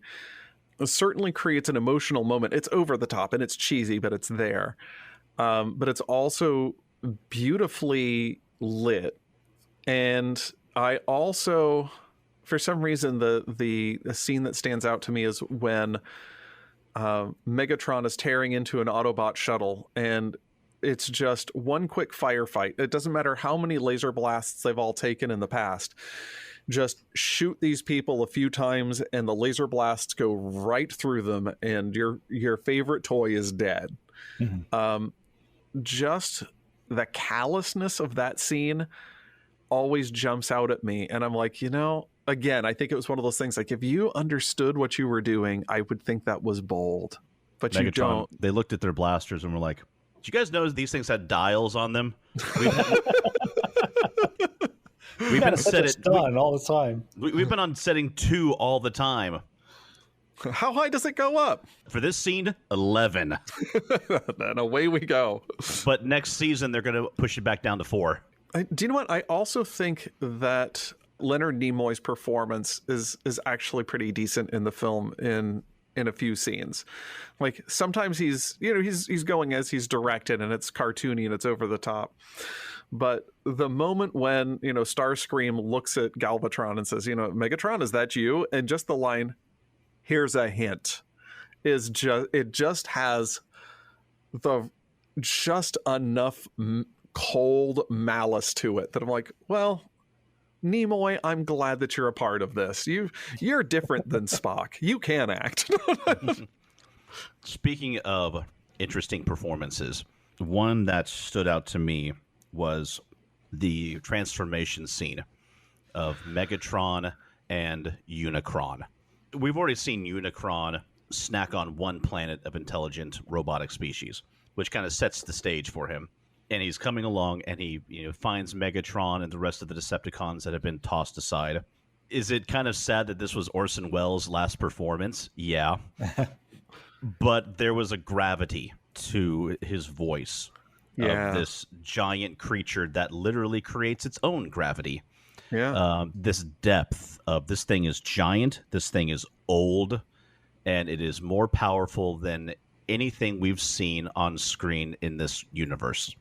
it certainly creates an emotional moment. It's over the top and it's cheesy, but it's there. But it's also beautifully lit. And I also, for some reason, the scene that stands out to me is when Megatron is tearing into an Autobot shuttle, and it's just one quick firefight. It doesn't matter how many laser blasts they've all taken in the past. Just shoot these people a few times and the laser blasts go right through them, and your favorite toy is dead. Just the callousness of that scene always jumps out at me, and I'm like, again, I think it was one of those things, like, if you understood what you were doing, I would think that was bold. But Megatron, you don't. They looked at their blasters and were like, did you guys know these things had dials on them? We've been all the time. We've been on setting 2 all the time. How high does it go up? For this scene, 11. Then away we go. But next season, they're going to push it back down to 4. Do you know what? I also think that Leonard Nimoy's performance is actually pretty decent in the film in a few scenes. Like, sometimes he's going as he's directed, and it's cartoony and it's over the top. But the moment when, Starscream looks at Galvatron and says, Megatron, is that you? And just the line, here's a hint, it just has just enough cold malice to it that I'm like, well, Nimoy, I'm glad that you're a part of this. You're different than Spock. You can act. Speaking of interesting performances, one that stood out to me was the transformation scene of Megatron and Unicron. We've already seen Unicron snack on one planet of intelligent robotic species, which kind of sets the stage for him. and he's coming along, and he finds Megatron and the rest of the Decepticons that have been tossed aside. Is it kind of sad that this was Orson Welles' last performance? Yeah. But there was a gravity to his voice of this giant creature that literally creates its own gravity. Yeah. This depth of this thing is giant. This thing is old, and it is more powerful than anything we've seen on screen in this universe.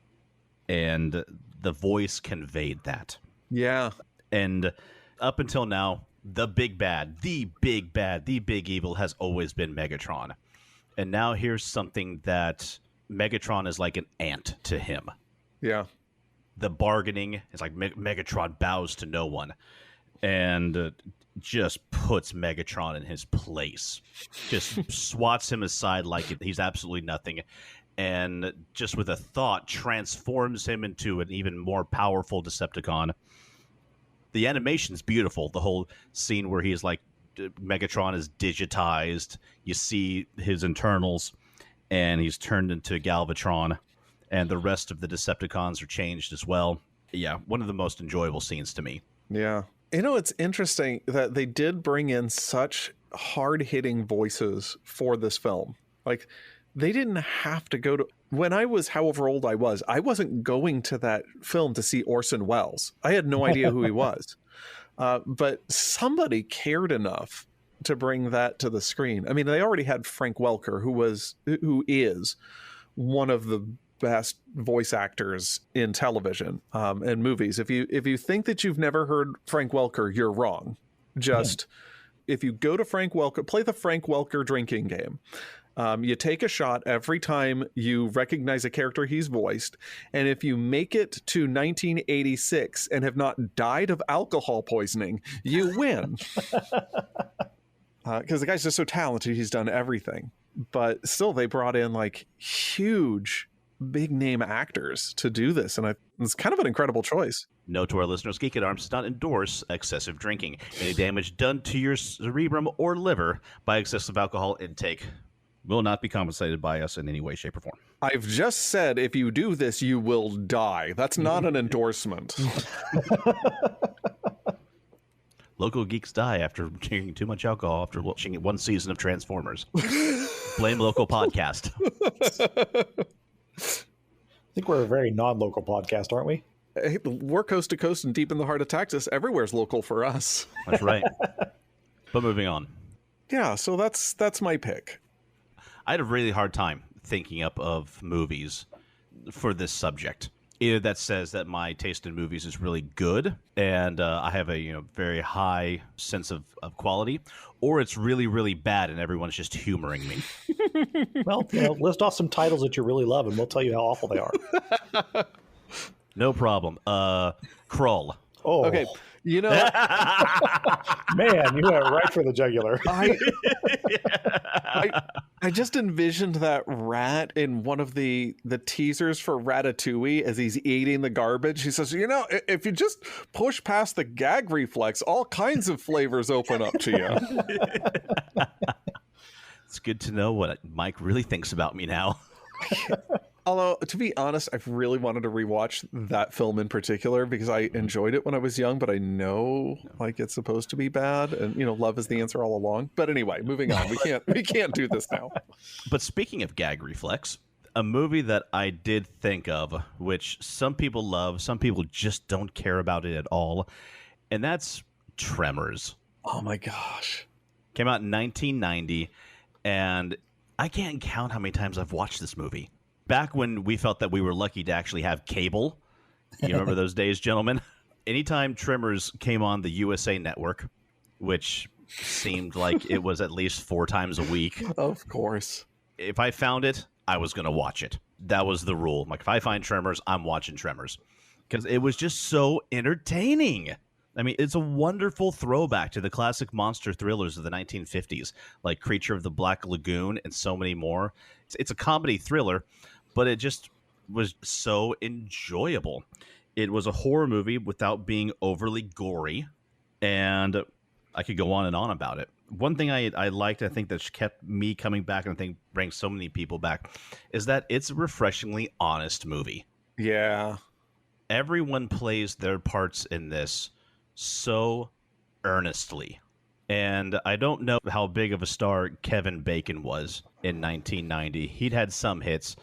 And the voice conveyed that. Yeah. And up until now, the big bad, the big evil has always been Megatron. And now here's something that Megatron is like an ant to him. Yeah. The bargaining is like Megatron bows to no one and just puts Megatron in his place. Just swats him aside like he's absolutely nothing. And just with a thought, transforms him into an even more powerful Decepticon. The animation's beautiful. The whole scene where he's like, Megatron is digitized. You see his internals, and he's turned into Galvatron, and the rest of the Decepticons are changed as well. Yeah, one of the most enjoyable scenes to me. Yeah. It's interesting that they did bring in such hard-hitting voices for this film. Like, they didn't have to go to... When I was however old I wasn't going to that film to see Orson Welles. I had no idea who he was. But somebody cared enough to bring that to the screen. I mean, they already had Frank Welker, who is one of the best voice actors in television and movies. If you think that you've never heard Frank Welker, you're wrong. Just if you go to Frank Welker, play the Frank Welker drinking game. You take a shot every time you recognize a character he's voiced, and if you make it to 1986 and have not died of alcohol poisoning, you win. Because the guy's just so talented, he's done everything. But still, they brought in like huge, big name actors to do this, and it's kind of an incredible choice. Note to our listeners, Geek at Arms does not endorse excessive drinking. Any damage done to your cerebrum or liver by excessive alcohol intake will not be compensated by us in any way, shape, or form. I've just said if you do this, you will die. That's not an endorsement. Local geeks die after drinking too much alcohol after watching one season of Transformers. Blame local podcast. I think we're a very non-local podcast, aren't we? Hey, we're coast to coast and deep in the heart of Texas. Everywhere's local for us. That's right. But moving on. Yeah, so that's my pick. I had a really hard time thinking up of movies for this subject. Either that says that my taste in movies is really good and I have a very high sense of quality, or it's really, really bad and everyone's just humoring me. Well, list off some titles that you really love and we'll tell you how awful they are. No problem. Krull. Oh, Okay, man, you went right for the jugular. I just envisioned that rat in one of the teasers for Ratatouille as he's eating the garbage. He says, if you just push past the gag reflex, all kinds of flavors open up to you. It's good to know what Mike really thinks about me now. Although, to be honest, I've really wanted to rewatch that film in particular because I enjoyed it when I was young, but I know like it's supposed to be bad, and love is the answer all along. But anyway, moving on. We can't do this now. But speaking of gag reflex, a movie that I did think of, which some people love, some people just don't care about it at all, and that's Tremors. Oh my gosh. Came out in 1990, and I can't count how many times I've watched this movie. Back when we felt that we were lucky to actually have cable. You remember those days, gentlemen? Anytime Tremors came on the USA Network, which seemed like it was at least 4 times a week. Of course. If I found it, I was going to watch it. That was the rule. Like, if I find Tremors, I'm watching Tremors. Because it was just so entertaining. I mean, it's a wonderful throwback to the classic monster thrillers of the 1950s, like Creature of the Black Lagoon and so many more. It's a comedy thriller, but it just was so enjoyable. It was a horror movie without being overly gory, and I could go on and on about it. One thing I liked, I think that kept me coming back, and I think brings so many people back, is that it's a refreshingly honest movie. Yeah. Everyone plays their parts in this so earnestly. And I don't know how big of a star Kevin Bacon was in 1990. He'd had some hits,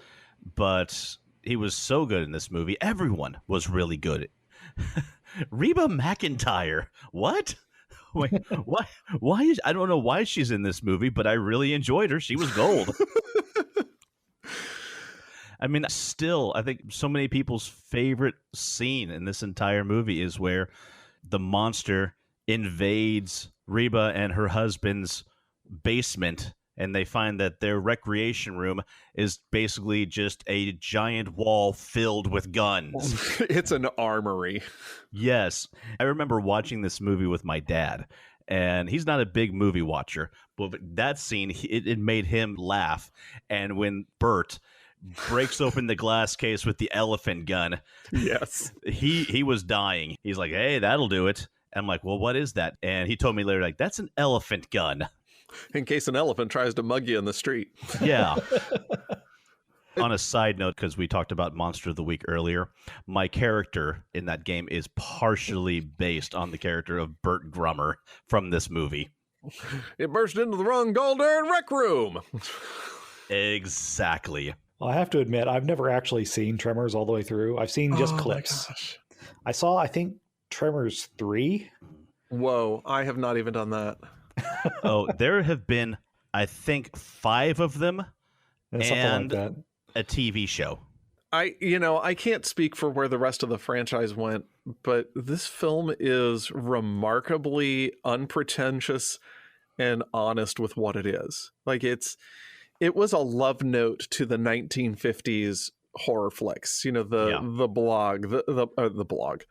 but he was so good in this movie. Everyone was really good. Reba McEntire. What? Wait, why? Why is I don't know why she's in this movie, but I really enjoyed her. She was gold. I mean, still, I think so many people's favorite scene in this entire movie is where the monster invades Reba and her husband's basement, and they find that their recreation room is basically just a giant wall filled with guns. It's an armory. Yes. I remember watching this movie with my dad, and he's not a big movie watcher, but that scene, it made him laugh. And when Bert breaks open the glass case with the elephant gun, Yes. he was dying. He's like, hey, that'll do it. And I'm like, well, what is that? And he told me later, like, that's an elephant gun. In case an elephant tries to mug you in the street. Yeah. On a side note, because we talked about Monster of the Week earlier, my character in that game is partially based on the character of Bert Grummer from this movie. It burst into the wrong Goldern rec room. Exactly. Well, I have to admit, I've never actually seen Tremors all the way through. I've seen just clips. Gosh. I saw, I think, Tremors 3. Whoa, I have not even done that. Oh, there have been, I think, 5 of them Something and like that. a TV show. I can't speak for where the rest of the franchise went, but this film is remarkably unpretentious and honest with what it is. Like it was a love note to the 1950s horror flicks. You know, the blog, the blog,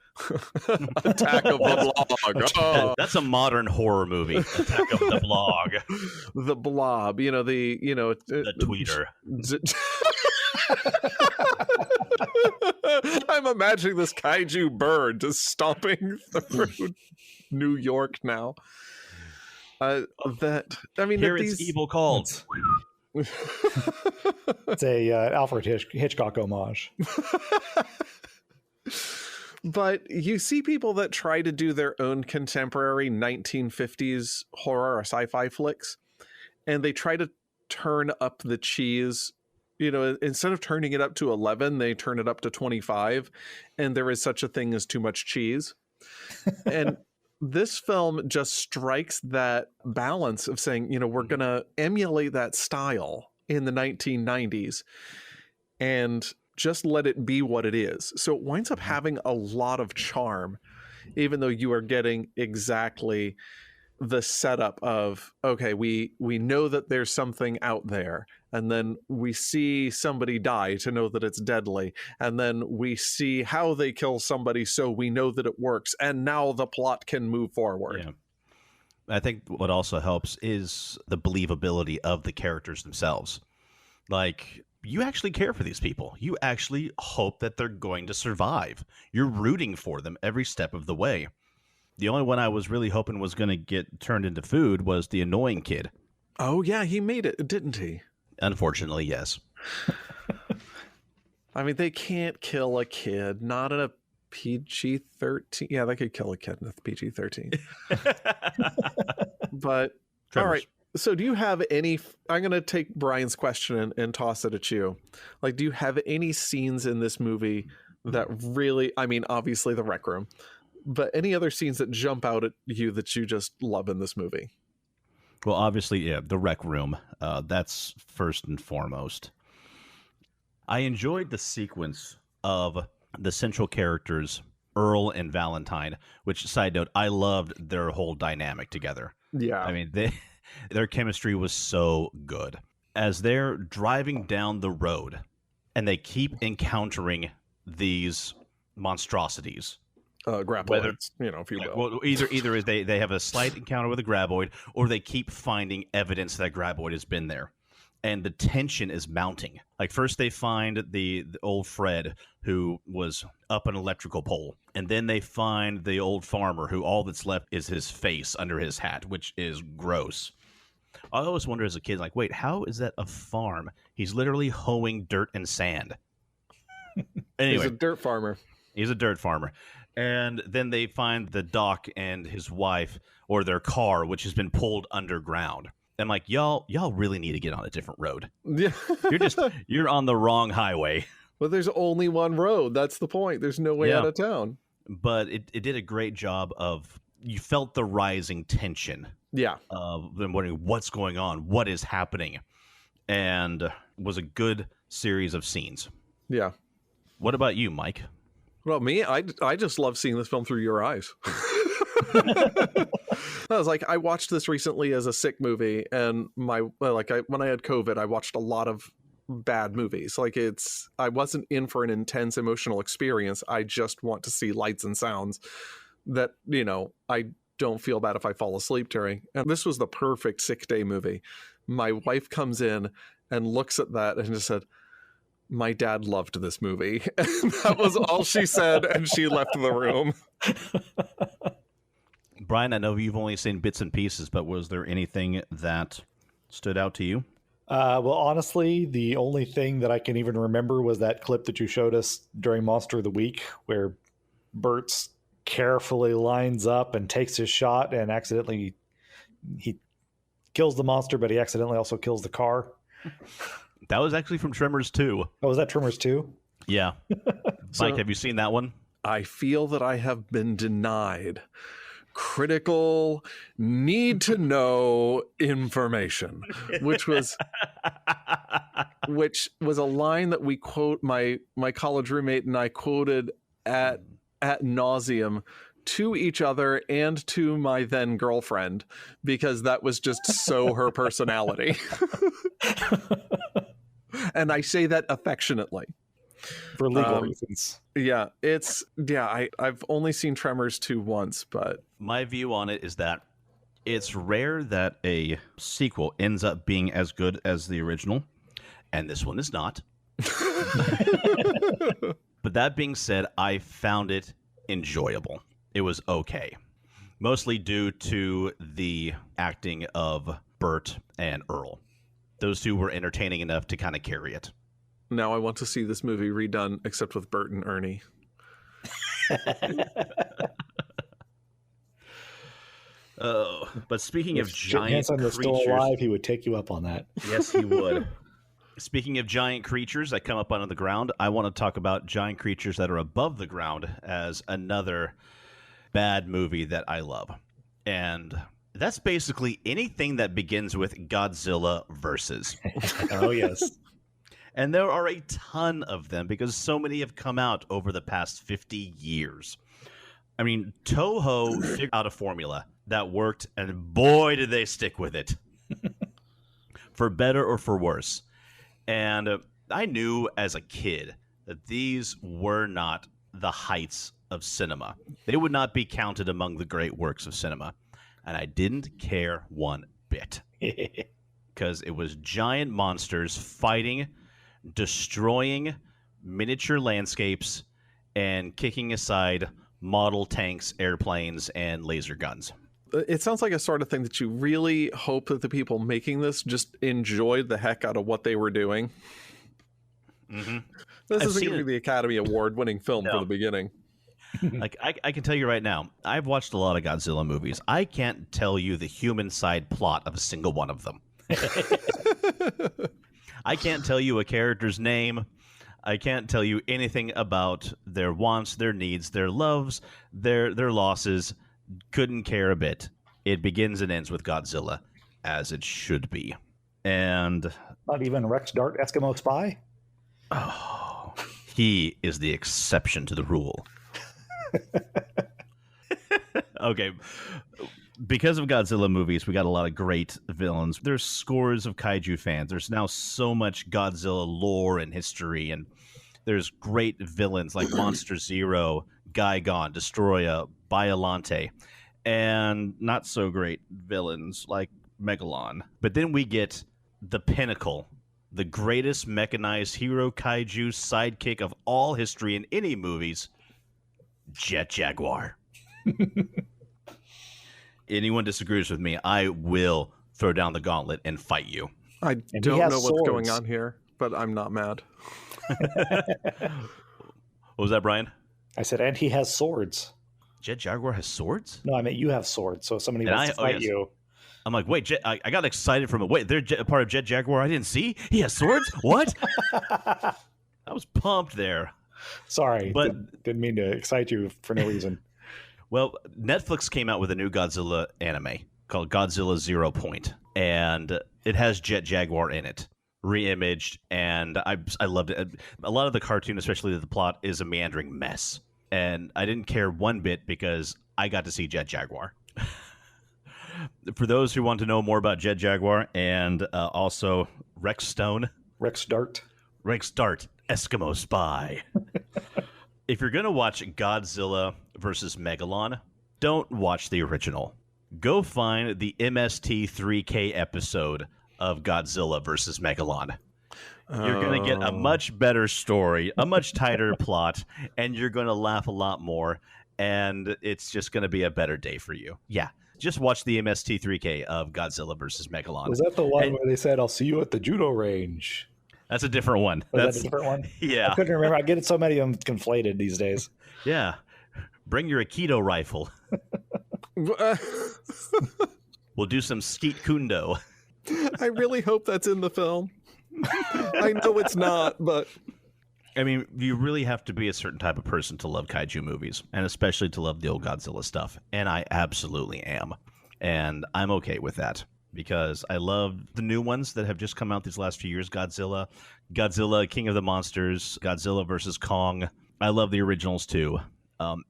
Attack of the Blog. Oh. That's a modern horror movie. Attack of the Blog. The Blob. You know the tweeter. I'm imagining this kaiju bird just stomping through New York now. Here it's evil called. It's a Alfred Hitchcock homage. But you see people that try to do their own contemporary 1950s horror or sci-fi flicks, and they try to turn up the cheese. You know, instead of turning it up to 11, they turn it up to 25, and there is such a thing as too much cheese. And this film just strikes that balance of saying, you know, we're going to emulate that style in the 1990s and just let it be what it is. So it winds up having a lot of charm, even though you are getting exactly the setup of, okay, we know that there's something out there, and then we see somebody die to know that it's deadly, and then we see how they kill somebody so we know that it works, and now the plot can move forward. Yeah. I think what also helps is the believability of the characters themselves. Like, you actually care for these people. You actually hope that they're going to survive. You're rooting for them every step of the way. The only one I was really hoping was going to get turned into food was the annoying kid. Oh, yeah, he made it, didn't he? Unfortunately, yes. I mean, they can't kill a kid, not in a PG-13. Yeah, they could kill a kid in a PG-13. But, Tremors. All right. So do you have any, I'm going to take Brian's question and toss it at you. Like, do you have any scenes in this movie that really, I mean, obviously the rec room, but any other scenes that jump out at you that you just love in this movie? Well, obviously, yeah, the rec room. That's first and foremost. I enjoyed the sequence of the central characters, Earl and Valentine, which, side note, I loved their whole dynamic together. Yeah. I mean, their chemistry was so good. As they're driving down the road and they keep encountering these monstrosities. Graboids, you know, if you will. Well, either is they have a slight encounter with a graboid, or they keep finding evidence that graboid has been there. And the tension is mounting. Like, first they find the old Fred, who was up an electrical pole. And then they find the old farmer, who all that's left is his face under his hat, which is gross. I always wonder as a kid, like, wait, how is that a farm? He's literally hoeing dirt and sand. Anyway, He's a dirt farmer. he's a dirt farmer. And then they find the Doc and his wife, or their car, which has been pulled underground. I'm like, y'all really need to get on a different road. Yeah. You're on the wrong highway. Well, there's only one road. That's the point. There's no way Yeah. out of town. But it did a great job of, you felt the rising tension Yeah. of them wondering what's going on, what is happening, and was a good series of scenes. Yeah. What about you, Mike? Well, me, I just love seeing this film through your eyes. I was like, I watched this recently as a sick movie, and when I had COVID, I watched a lot of bad movies. Like, I wasn't in for an intense emotional experience. I just want to see lights and sounds that, I don't feel bad if I fall asleep during. And this was the perfect sick day movie. My wife comes in and looks at that and just said, "My dad loved this movie." And that was all she said, and she left the room. Brian, I know you've only seen bits and pieces, but was there anything that stood out to you? Well, honestly, the only thing that I can even remember was that clip that you showed us during Monster of the Week, where Bert's carefully lines up and takes his shot, and accidentally he kills the monster, but he accidentally also kills the car. That was actually from Tremors 2. Oh, was that Tremors 2? Yeah. Mike, have you seen that one? I feel that I have been denied critical, need to know information, which was a line that we quote, my college roommate and I quoted at nauseum to each other and to my then girlfriend, because that was just so her personality. And I say that affectionately. For legal reasons. Yeah, I've only seen Tremors 2 once, but My view on it is that it's rare that a sequel ends up being as good as the original, and this one is not. But that being said, I found it enjoyable. It was okay. Mostly due to the acting of Bert and Earl. Those two were entertaining enough to kind of carry it. now I want to see this movie redone, except with Bert and Ernie. But speaking of If giant Hanson was creatures, still alive, he would take you up on that. yes, he would. Speaking of giant creatures that come up out of the ground, I want to talk about giant creatures that are above the ground as another bad movie that I love. And that's basically anything that begins with Godzilla versus. Oh, yes. And there are a ton of them because so many have come out over the past 50 years. I mean, Toho figured out a formula that worked, and boy, did they stick with it. For better or for worse. And I knew as a kid that these were not the heights of cinema. They would not be counted among the great works of cinema. And I didn't care one bit. Because it was giant monsters fighting, destroying miniature landscapes, and kicking aside model tanks, airplanes, and laser guns. It sounds like a sort of thing that you really hope that the people making this just enjoyed the heck out of what they were doing. Mm-hmm. This I've isn't seen going to it. be the Academy Award-winning film No. for the beginning. Like I can tell you right now, I've watched a lot of Godzilla movies. I can't tell you the human side plot of a single one of them. I can't tell you a character's name. I can't tell you anything about their wants, their needs, their loves, their losses. Couldn't care a bit. It begins and ends with Godzilla, as it should be. And Not even Rex Dart Eskimo Spy? oh, he is the exception to the rule. Okay. Because of Godzilla movies, we got a lot of great villains. There's scores of kaiju fans. There's now so much Godzilla lore and history, and there's great villains like Monster Zero, Gigon, Destroya, Biolante, and not so great villains like Megalon. But then we get the pinnacle, the greatest mechanized hero kaiju sidekick of all history in any movies, Jet Jaguar. Anyone disagrees with me, I will throw down the gauntlet and fight you. I he don't has know what's going swords. on here, but I'm not mad. What was that, Brian? I said, and he has swords. Jet Jaguar has swords? No, I meant you have swords. So if somebody wants to fight you. I'm like, wait, I got excited from it. Wait, they're part of Jet Jaguar I didn't see? He has swords? What? I was pumped there. Sorry, but didn't mean to excite you for no reason. Well, Netflix came out with a new Godzilla anime called Godzilla 0 Point, and it has Jet Jaguar in it, reimaged, and I loved it. A lot of the cartoon, especially the plot, is a meandering mess, and I didn't care one bit because I got to see Jet Jaguar. For those who want to know more about Jet Jaguar and also Rex Stone. Rex Dart, Eskimo Spy. If you're going to watch Godzilla versus Megalon, don't watch the original. Go find the MST3K episode of Godzilla versus Megalon. You're going to get a much better story, a much tighter plot, and you're going to laugh a lot more, and it's just going to be a better day for you. Yeah, just watch the MST3K of Godzilla versus Megalon. Was that the one where they said, I'll see you at the judo range? That's a different one. That's a different one? Yeah. I couldn't remember. I get so many of them conflated these days. Yeah. Bring your Aikido rifle. We'll do some skeet kundo. I really hope that's in the film. I know it's not, but... I mean, you really have to be a certain type of person to love kaiju movies, and especially to love the old Godzilla stuff. And I absolutely am. And I'm okay with that. Because I love the new ones that have just come out these last few years. Godzilla, King of the Monsters, Godzilla versus Kong. I love the originals too.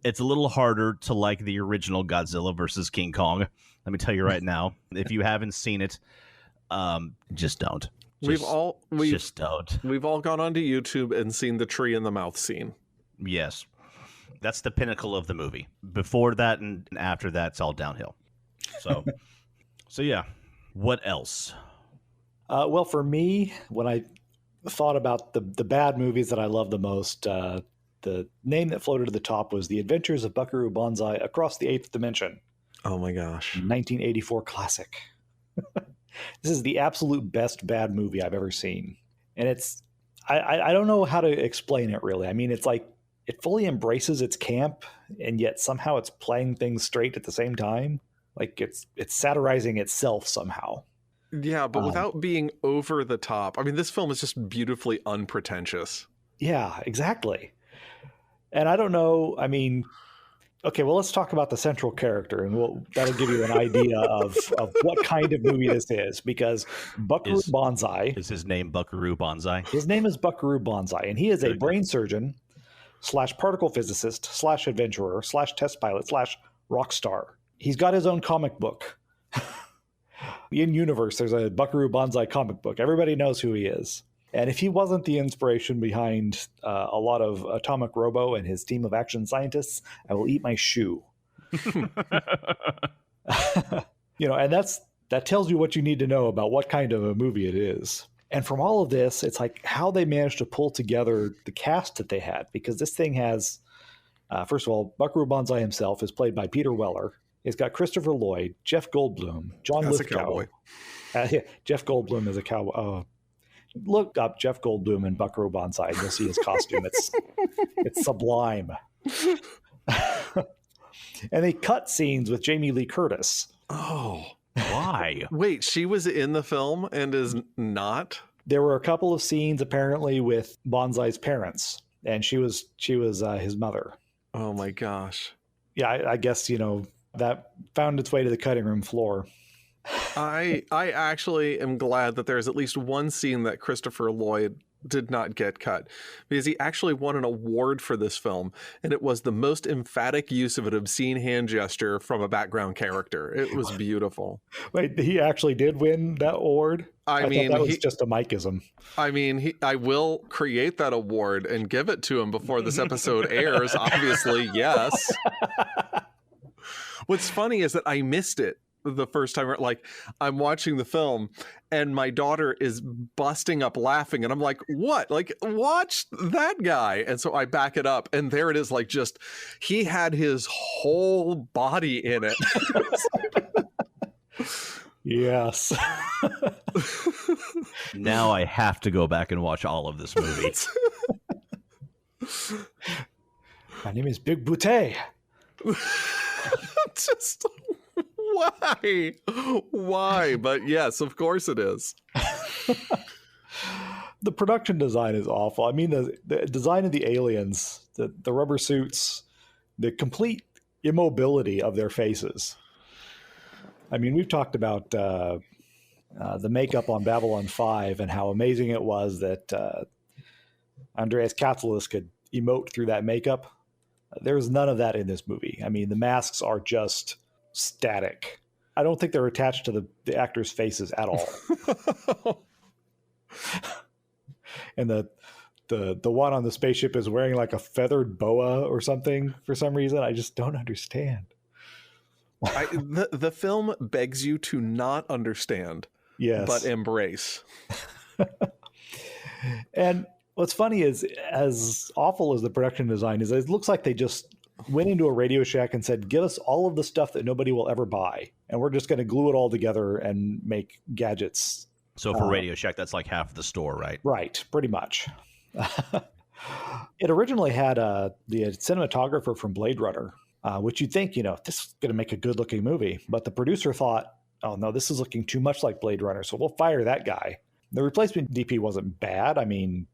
It's a little harder to like the original Godzilla versus King Kong. Let me tell you right now, if you haven't seen it, just don't. Just don't. We've all gone onto YouTube and seen the tree in the mouth scene. Yes. That's the pinnacle of the movie. Before that and after that, it's all downhill. So yeah. What else? Well, for me, when I thought about the bad movies that I love the most, the name that floated to the top was The Adventures of Buckaroo Banzai Across the Eighth Dimension. Oh my gosh. 1984 classic. This is the absolute best bad movie I've ever seen. And it's, I don't know how to explain it really. I mean, it's like, it fully embraces its camp, and yet somehow it's playing things straight at the same time. Like it's satirizing itself somehow. Yeah, but without being over the top. I mean, this film is just beautifully unpretentious. Yeah, exactly. And I don't know, I mean, okay, well, let's talk about the central character, and that'll give you an idea of what kind of movie this is, because Buckaroo Banzai... Is his name Buckaroo Banzai? His name is Buckaroo Banzai, and he is a brain surgeon / particle physicist / adventurer / test pilot / rock star. He's got his own comic book. In universe, there's a Buckaroo Banzai comic book. Everybody knows who he is. And if he wasn't the inspiration behind a lot of Atomic Robo and his team of action scientists, I will eat my shoe. And that tells you what you need to know about what kind of a movie it is. And from all of this, it's like how they managed to pull together the cast that they had, because this thing has, first of all, Buckaroo Banzai himself is played by Peter Weller. It's got Christopher Lloyd, Jeff Goldblum, John Lithgow. Jeff Goldblum is a cowboy. Look up Jeff Goldblum and Buckaroo Banzai, and you'll see his costume. It's sublime. And they cut scenes with Jamie Lee Curtis. Oh, why? Wait, she was in the film and is not? There were a couple of scenes apparently with Banzai's parents, and she was his mother. Oh my gosh. Yeah, I guess that found its way to the cutting room floor. I actually am glad that there's at least one scene that Christopher Lloyd did not get cut, because he actually won an award for this film, and it was the most emphatic use of an obscene hand gesture from a background character. It was beautiful. Wait, he actually did win that award? I mean, that was just a Mikeism. I mean, I will create that award and give it to him before this episode airs. Obviously, yes. What's funny is that I missed it the first time. Like, I'm watching the film and my daughter is busting up laughing, and I'm like, what? Like, watch that guy. And so I back it up, and there it is. Like, just, he had his whole body in it. Yes. Now I have to go back and watch all of this movie. My name is Big Boutte. Just why? Why? But yes, of course it is. The production design is awful. I mean, the design of the aliens, the rubber suits, the complete immobility of their faces. I mean, we've talked about the makeup on Babylon 5 and how amazing it was that Andreas Katsulas could emote through that makeup. There's none of that in this movie. I mean, the masks are just static. I don't think they're attached to the actors' faces at all. And the one on the spaceship is wearing like a feathered boa or something for some reason. I just don't understand. The film begs you to not understand, yes, but embrace. And what's funny is, as awful as the production design is, it looks like they just went into a Radio Shack and said, give us all of the stuff that nobody will ever buy, and we're just going to glue it all together and make gadgets. So for Radio Shack, that's like half the store, right? Right, pretty much. It originally had the cinematographer from Blade Runner, which you'd think, this is going to make a good-looking movie. But the producer thought, oh, no, this is looking too much like Blade Runner, so we'll fire that guy. The replacement DP wasn't bad. I mean,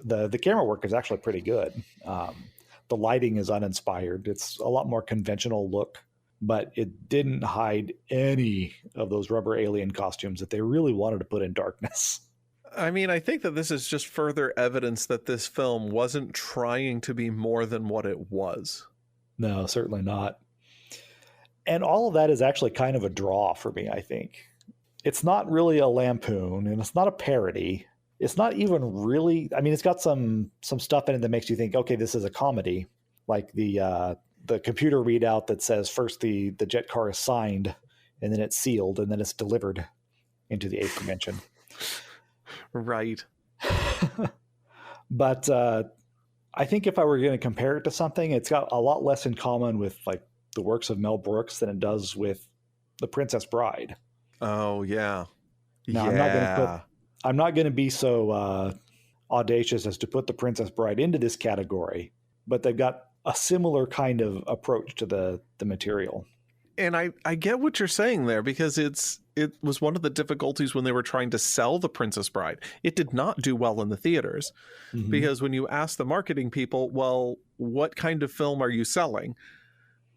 the camera work is actually pretty good. The lighting is uninspired. It's a lot more conventional look, but it didn't hide any of those rubber alien costumes that they really wanted to put in darkness. I mean, I think that this is just further evidence that this film wasn't trying to be more than what it was. No, certainly not. And all of that is actually kind of a draw for me, I think. It's not really a lampoon, and it's not a parody. It's not even really, I mean, it's got some stuff in it that makes you think, okay, this is a comedy. Like the computer readout that says first the jet car is signed, and then it's sealed, and then it's delivered into the eighth dimension. Right. But I think if I were going to compare it to something, it's got a lot less in common with like the works of Mel Brooks than it does with The Princess Bride. Oh, yeah. Now, I'm not going to be so audacious as to put The Princess Bride into this category, but they've got a similar kind of approach to the material. And I get what you're saying there, because it was one of the difficulties when they were trying to sell The Princess Bride. It did not do well in the theaters, because when you ask the marketing people, well, what kind of film are you selling?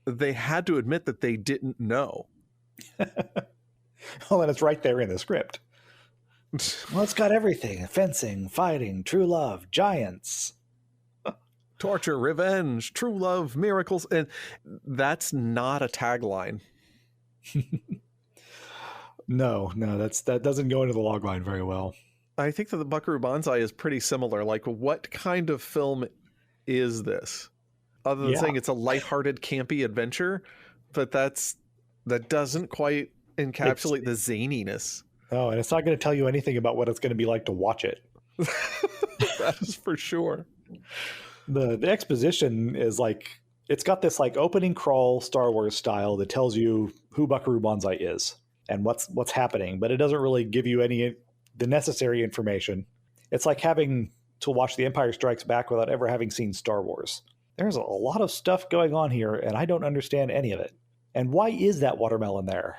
They had to admit that they didn't know. Well, and it's right there in the script. Well, it's got everything: fencing, fighting, true love, giants. Torture, revenge, true love, miracles. And that's not a tagline. No, that doesn't go into the logline very well. I think that the Buckaroo Banzai is pretty similar. Like, what kind of film is this? Other than saying it's a lighthearted, campy adventure, but that doesn't quite encapsulate the zaniness. Oh, and it's not going to tell you anything about what it's going to be like to watch it. That is for sure. The exposition is like, it's got this like opening crawl Star Wars style that tells you who Buckaroo Banzai is and what's happening, but it doesn't really give you the necessary information. It's like having to watch The Empire Strikes Back without ever having seen Star Wars. There's a lot of stuff going on here, and I don't understand any of it. And why is that watermelon there?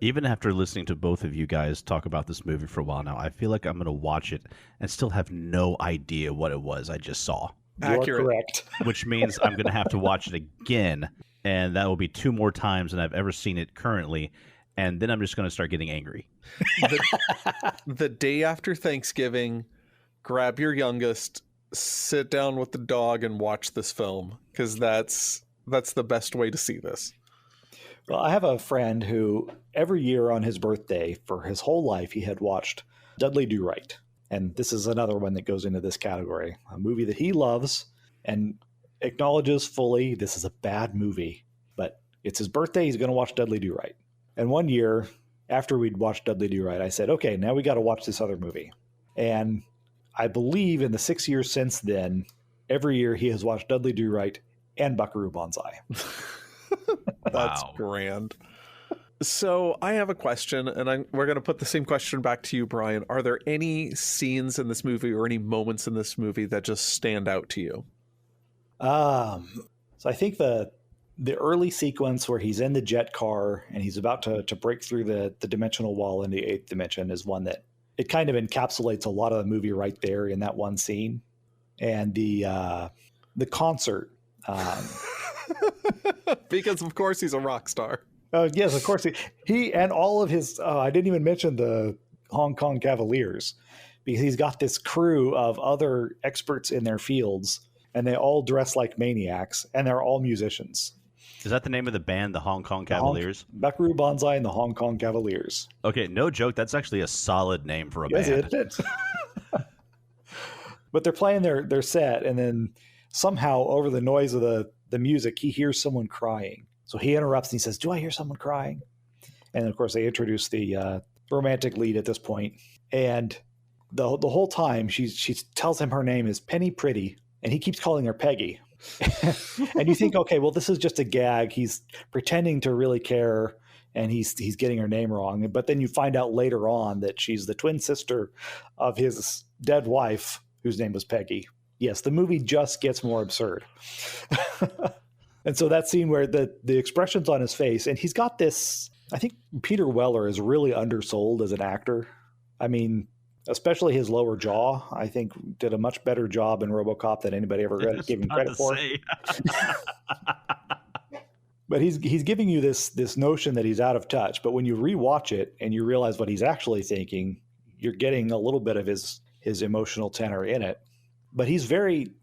Even after listening to both of you guys talk about this movie for a while now, I feel like I'm going to watch it and still have no idea what it was I just saw. Accurate. You're correct. Which means I'm going to have to watch it again, and that will be 2 more times than I've ever seen it currently, and then I'm just going to start getting angry. The day after Thanksgiving, grab your youngest, sit down with the dog, and watch this film, because that's the best way to see this. Well, I have a friend who every year on his birthday for his whole life, he had watched Dudley Do Right. And this is another one that goes into this category, a movie that he loves and acknowledges fully this is a bad movie, but it's his birthday. He's going to watch Dudley Do Right. And one year after we'd watched Dudley Do Right, I said, okay, now we got to watch this other movie. And I believe in the 6 years since then, every year he has watched Dudley Do Right and Buckaroo Banzai. That's grand. So I have a question, and we're going to put the same question back to you, Brian. Are there any scenes in this movie or any moments in this movie that just stand out to you? So I think the early sequence where he's in the jet car and he's about to break through the dimensional wall in the 8th dimension is one that it kind of encapsulates a lot of the movie right there in that one scene. And the concert. Because of course he's a rock star. Yes, of course. He and all of his, I didn't even mention the Hong Kong Cavaliers, because he's got this crew of other experts in their fields, and they all dress like maniacs, and they're all musicians. Is that the name of the band, the Hong Kong Cavaliers? Buckaroo Banzai and the Hong Kong Cavaliers. Okay, no joke. That's actually a solid name for a band. It is. But they're playing their set, and then somehow over the noise of the music, he hears someone crying. So he interrupts and he says, "Do I hear someone crying?" And of course, they introduce the romantic lead at this point. And the whole time, she tells him her name is Penny Pretty, and he keeps calling her Peggy. And you think, okay, well, this is just a gag. He's pretending to really care, and he's getting her name wrong. But then you find out later on that she's the twin sister of his dead wife, whose name was Peggy. Yes, the movie just gets more absurd. And so that scene where the expressions on his face, and he's got this, I think Peter Weller is really undersold as an actor. I mean, especially his lower jaw, I think did a much better job in RoboCop than anybody ever gave him credit for. But he's giving you this notion that he's out of touch. But when you rewatch it and you realize what he's actually thinking, you're getting a little bit of his emotional tenor in it. But he's very,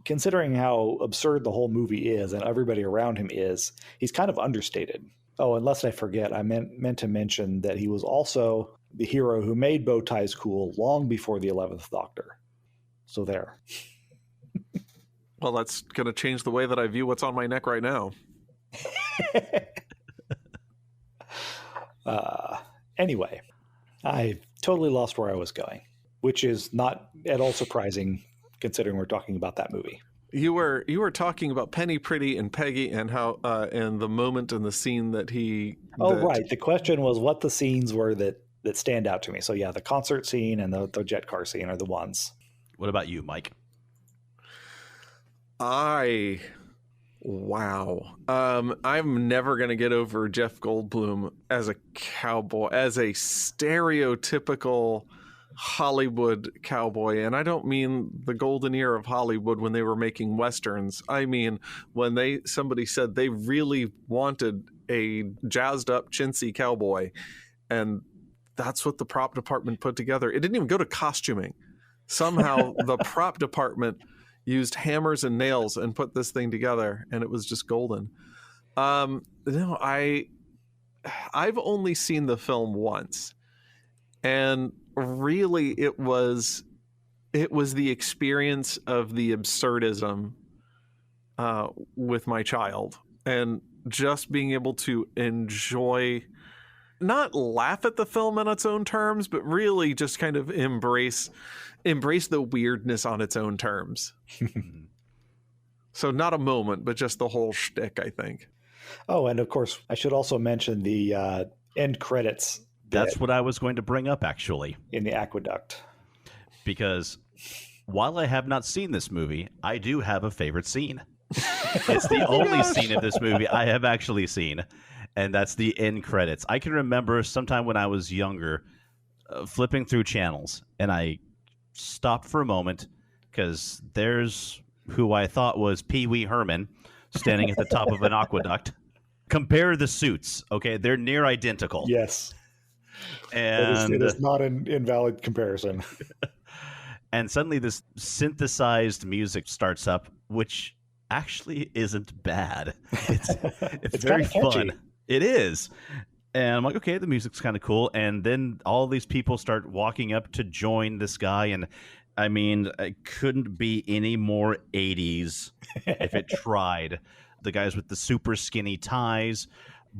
considering how absurd the whole movie is and everybody around him is, he's kind of understated. Oh, and lest I forget, I meant to mention that he was also the hero who made bow ties cool long before the 11th Doctor. So there. Well, that's going to change the way that I view what's on my neck right now. Anyway, I totally lost where I was going, which is not at all surprising considering we're talking about that movie. You were talking about Penny Pretty and Peggy and how and the moment and the scene that he. Right. The question was what the scenes were that stand out to me. So yeah, the concert scene and the jet car scene are the ones. What about you, Mike? Wow. I'm never going to get over Jeff Goldblum as a cowboy, as a stereotypical Hollywood cowboy. And I don't mean the golden era of Hollywood when they were making Westerns. I mean, when somebody said they really wanted a jazzed up, chintzy cowboy. And that's what the prop department put together. It didn't even go to costuming. Somehow the prop department used hammers and nails and put this thing together, and it was just golden. No, I've only seen the film once, and really it was the experience of the absurdism with my child, and just being able to enjoy, not laugh at the film on its own terms, but really just kind of embrace the weirdness on its own terms. So not a moment, but just the whole shtick, I think. Oh, and of course, I should also mention the end credits. That's what I was going to bring up, actually. In the aqueduct. Because while I have not seen this movie, I do have a favorite scene. It's the only scene of this movie I have actually seen, and that's the end credits. I can remember sometime when I was younger, flipping through channels, and I stopped for a moment because there's who I thought was Pee Wee Herman standing at the top of an aqueduct. Compare the suits, okay? They're near identical. Yes. And it is not an invalid comparison. And suddenly this synthesized music starts up, which actually isn't bad. It's very fun. It is. And I'm like, okay, the music's kind of cool. And then all these people start walking up to join this guy. And I mean, it couldn't be any more 80s if it tried. The guys with the super skinny ties.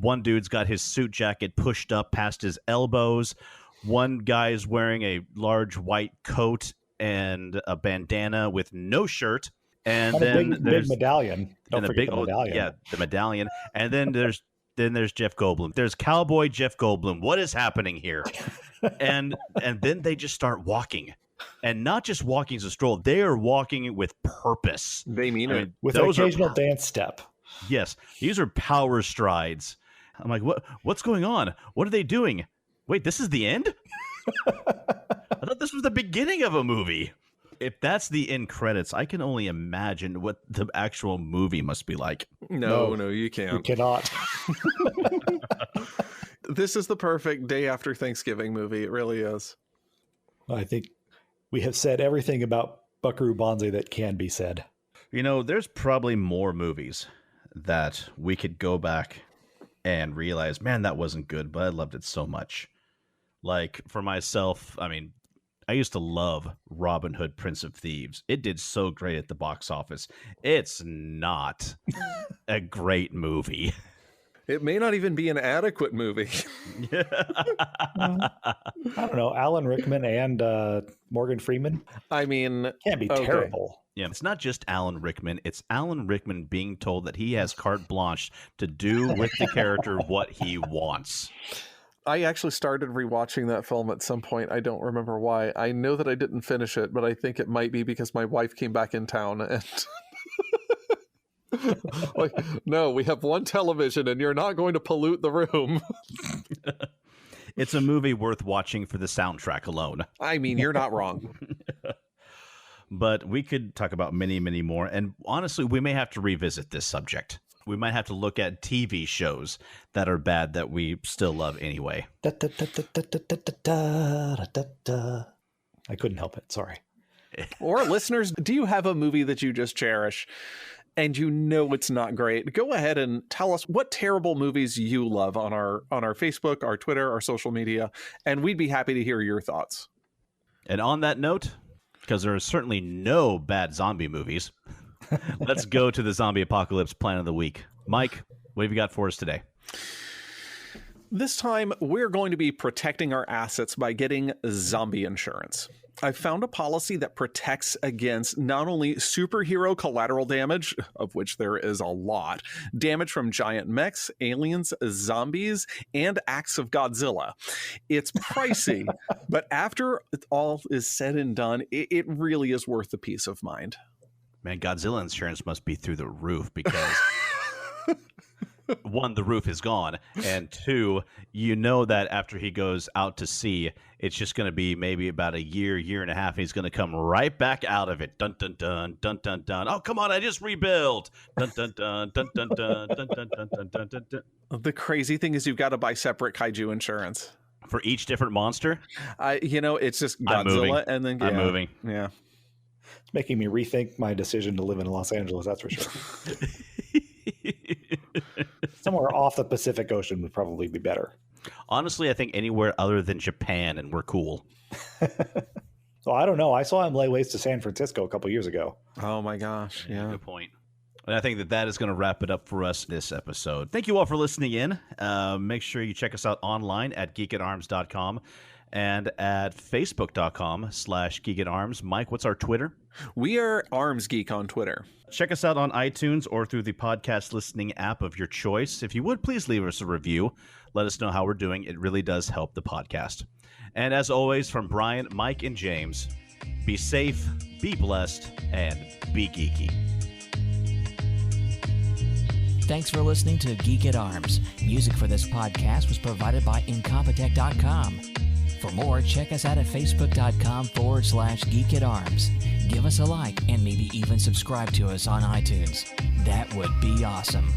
One dude's got his suit jacket pushed up past his elbows. One guy's wearing a large white coat and a bandana with no shirt. And then there's a big medallion. Don't forget the medallion. Yeah, the medallion. And then there's then there's Jeff Goldblum. There's Cowboy Jeff Goldblum. What is happening here? and then they just start walking. And not just walking as a stroll. They are walking with purpose. They mean it. With an occasional dance step. Yes. These are power strides. I'm like, what's going on? What are they doing? Wait, this is the end? I thought this was the beginning of a movie. If that's the end credits, I can only imagine what the actual movie must be like. No, you can't. You cannot. This is the perfect day after Thanksgiving movie. It really is. I think we have said everything about Buckaroo Banzai that can be said. You know, there's probably more movies that we could go back and realize, man, that wasn't good, but I loved it so much. Like, for myself, I mean, I used to love Robin Hood, Prince of Thieves. It did so great at the box office. It's not a great movie. It may not even be an adequate movie. I don't know. Alan Rickman and Morgan Freeman. I mean, Can't be terrible. Yeah, it's not just Alan Rickman. It's Alan Rickman being told that he has carte blanche to do with the character what he wants. I actually started rewatching that film at some point. I don't remember why. I know that I didn't finish it, but I think it might be because my wife came back in town and like, no, we have one television and you're not going to pollute the room. It's a movie worth watching for the soundtrack alone. I mean, you're not wrong. But we could talk about many, many more. And honestly, we may have to revisit this subject. We might have to look at TV shows that are bad that we still love anyway. I couldn't help it. Sorry. Or listeners, do you have a movie that you just cherish and you know it's not great? Go ahead and tell us what terrible movies you love on our Facebook, our Twitter, our social media, and we'd be happy to hear your thoughts. And on that note, because there are certainly no bad zombie movies, let's go to the zombie apocalypse plan of the week. Mike, what have you got for us today? This time, we're going to be protecting our assets by getting zombie insurance. I've found a policy that protects against not only superhero collateral damage, of which there is a lot, damage from giant mechs, aliens, zombies, and acts of Godzilla. It's pricey, but after it all is said and done, it really is worth the peace of mind. Man, Godzilla insurance must be through the roof because... one, the roof is gone, and two, you know that after he goes out to sea, it's just going to be maybe about a year and a half, and he's going to come right back out of it. Dun, dun, dun, dun, dun, dun. Oh, come on, I just rebuilt. Dun, dun, dun, dun, dun, dun, dun, dun, dun, dun, dun, dun. The crazy thing is you've got to buy separate kaiju insurance. For each different monster? It's just Godzilla, and then... I'm moving. Yeah. It's making me rethink my decision to live in Los Angeles, that's for sure. Somewhere off the Pacific Ocean would probably be better. Honestly, I think anywhere other than Japan, and we're cool. So I don't know. I saw him lay waste to San Francisco a couple years ago. Oh my gosh. Yeah. Good point. And I think that is going to wrap it up for us this episode. Thank you all for listening in. Make sure you check us out online at geekatarms.com and at facebook.com/geekatarms. Mike, what's our Twitter? We are Arms Geek on Twitter. Check us out on iTunes or through the podcast listening app of your choice. If you would, please leave us a review. Let us know how we're doing. It really does help the podcast. And as always, from Brian, Mike, and James, be safe, be blessed, and be geeky. Thanks for listening to Geek at Arms. Music for this podcast was provided by Incompetech.com. For more, check us out at Facebook.com/Geek at Arms. Give us a like and maybe even subscribe to us on iTunes. That would be awesome.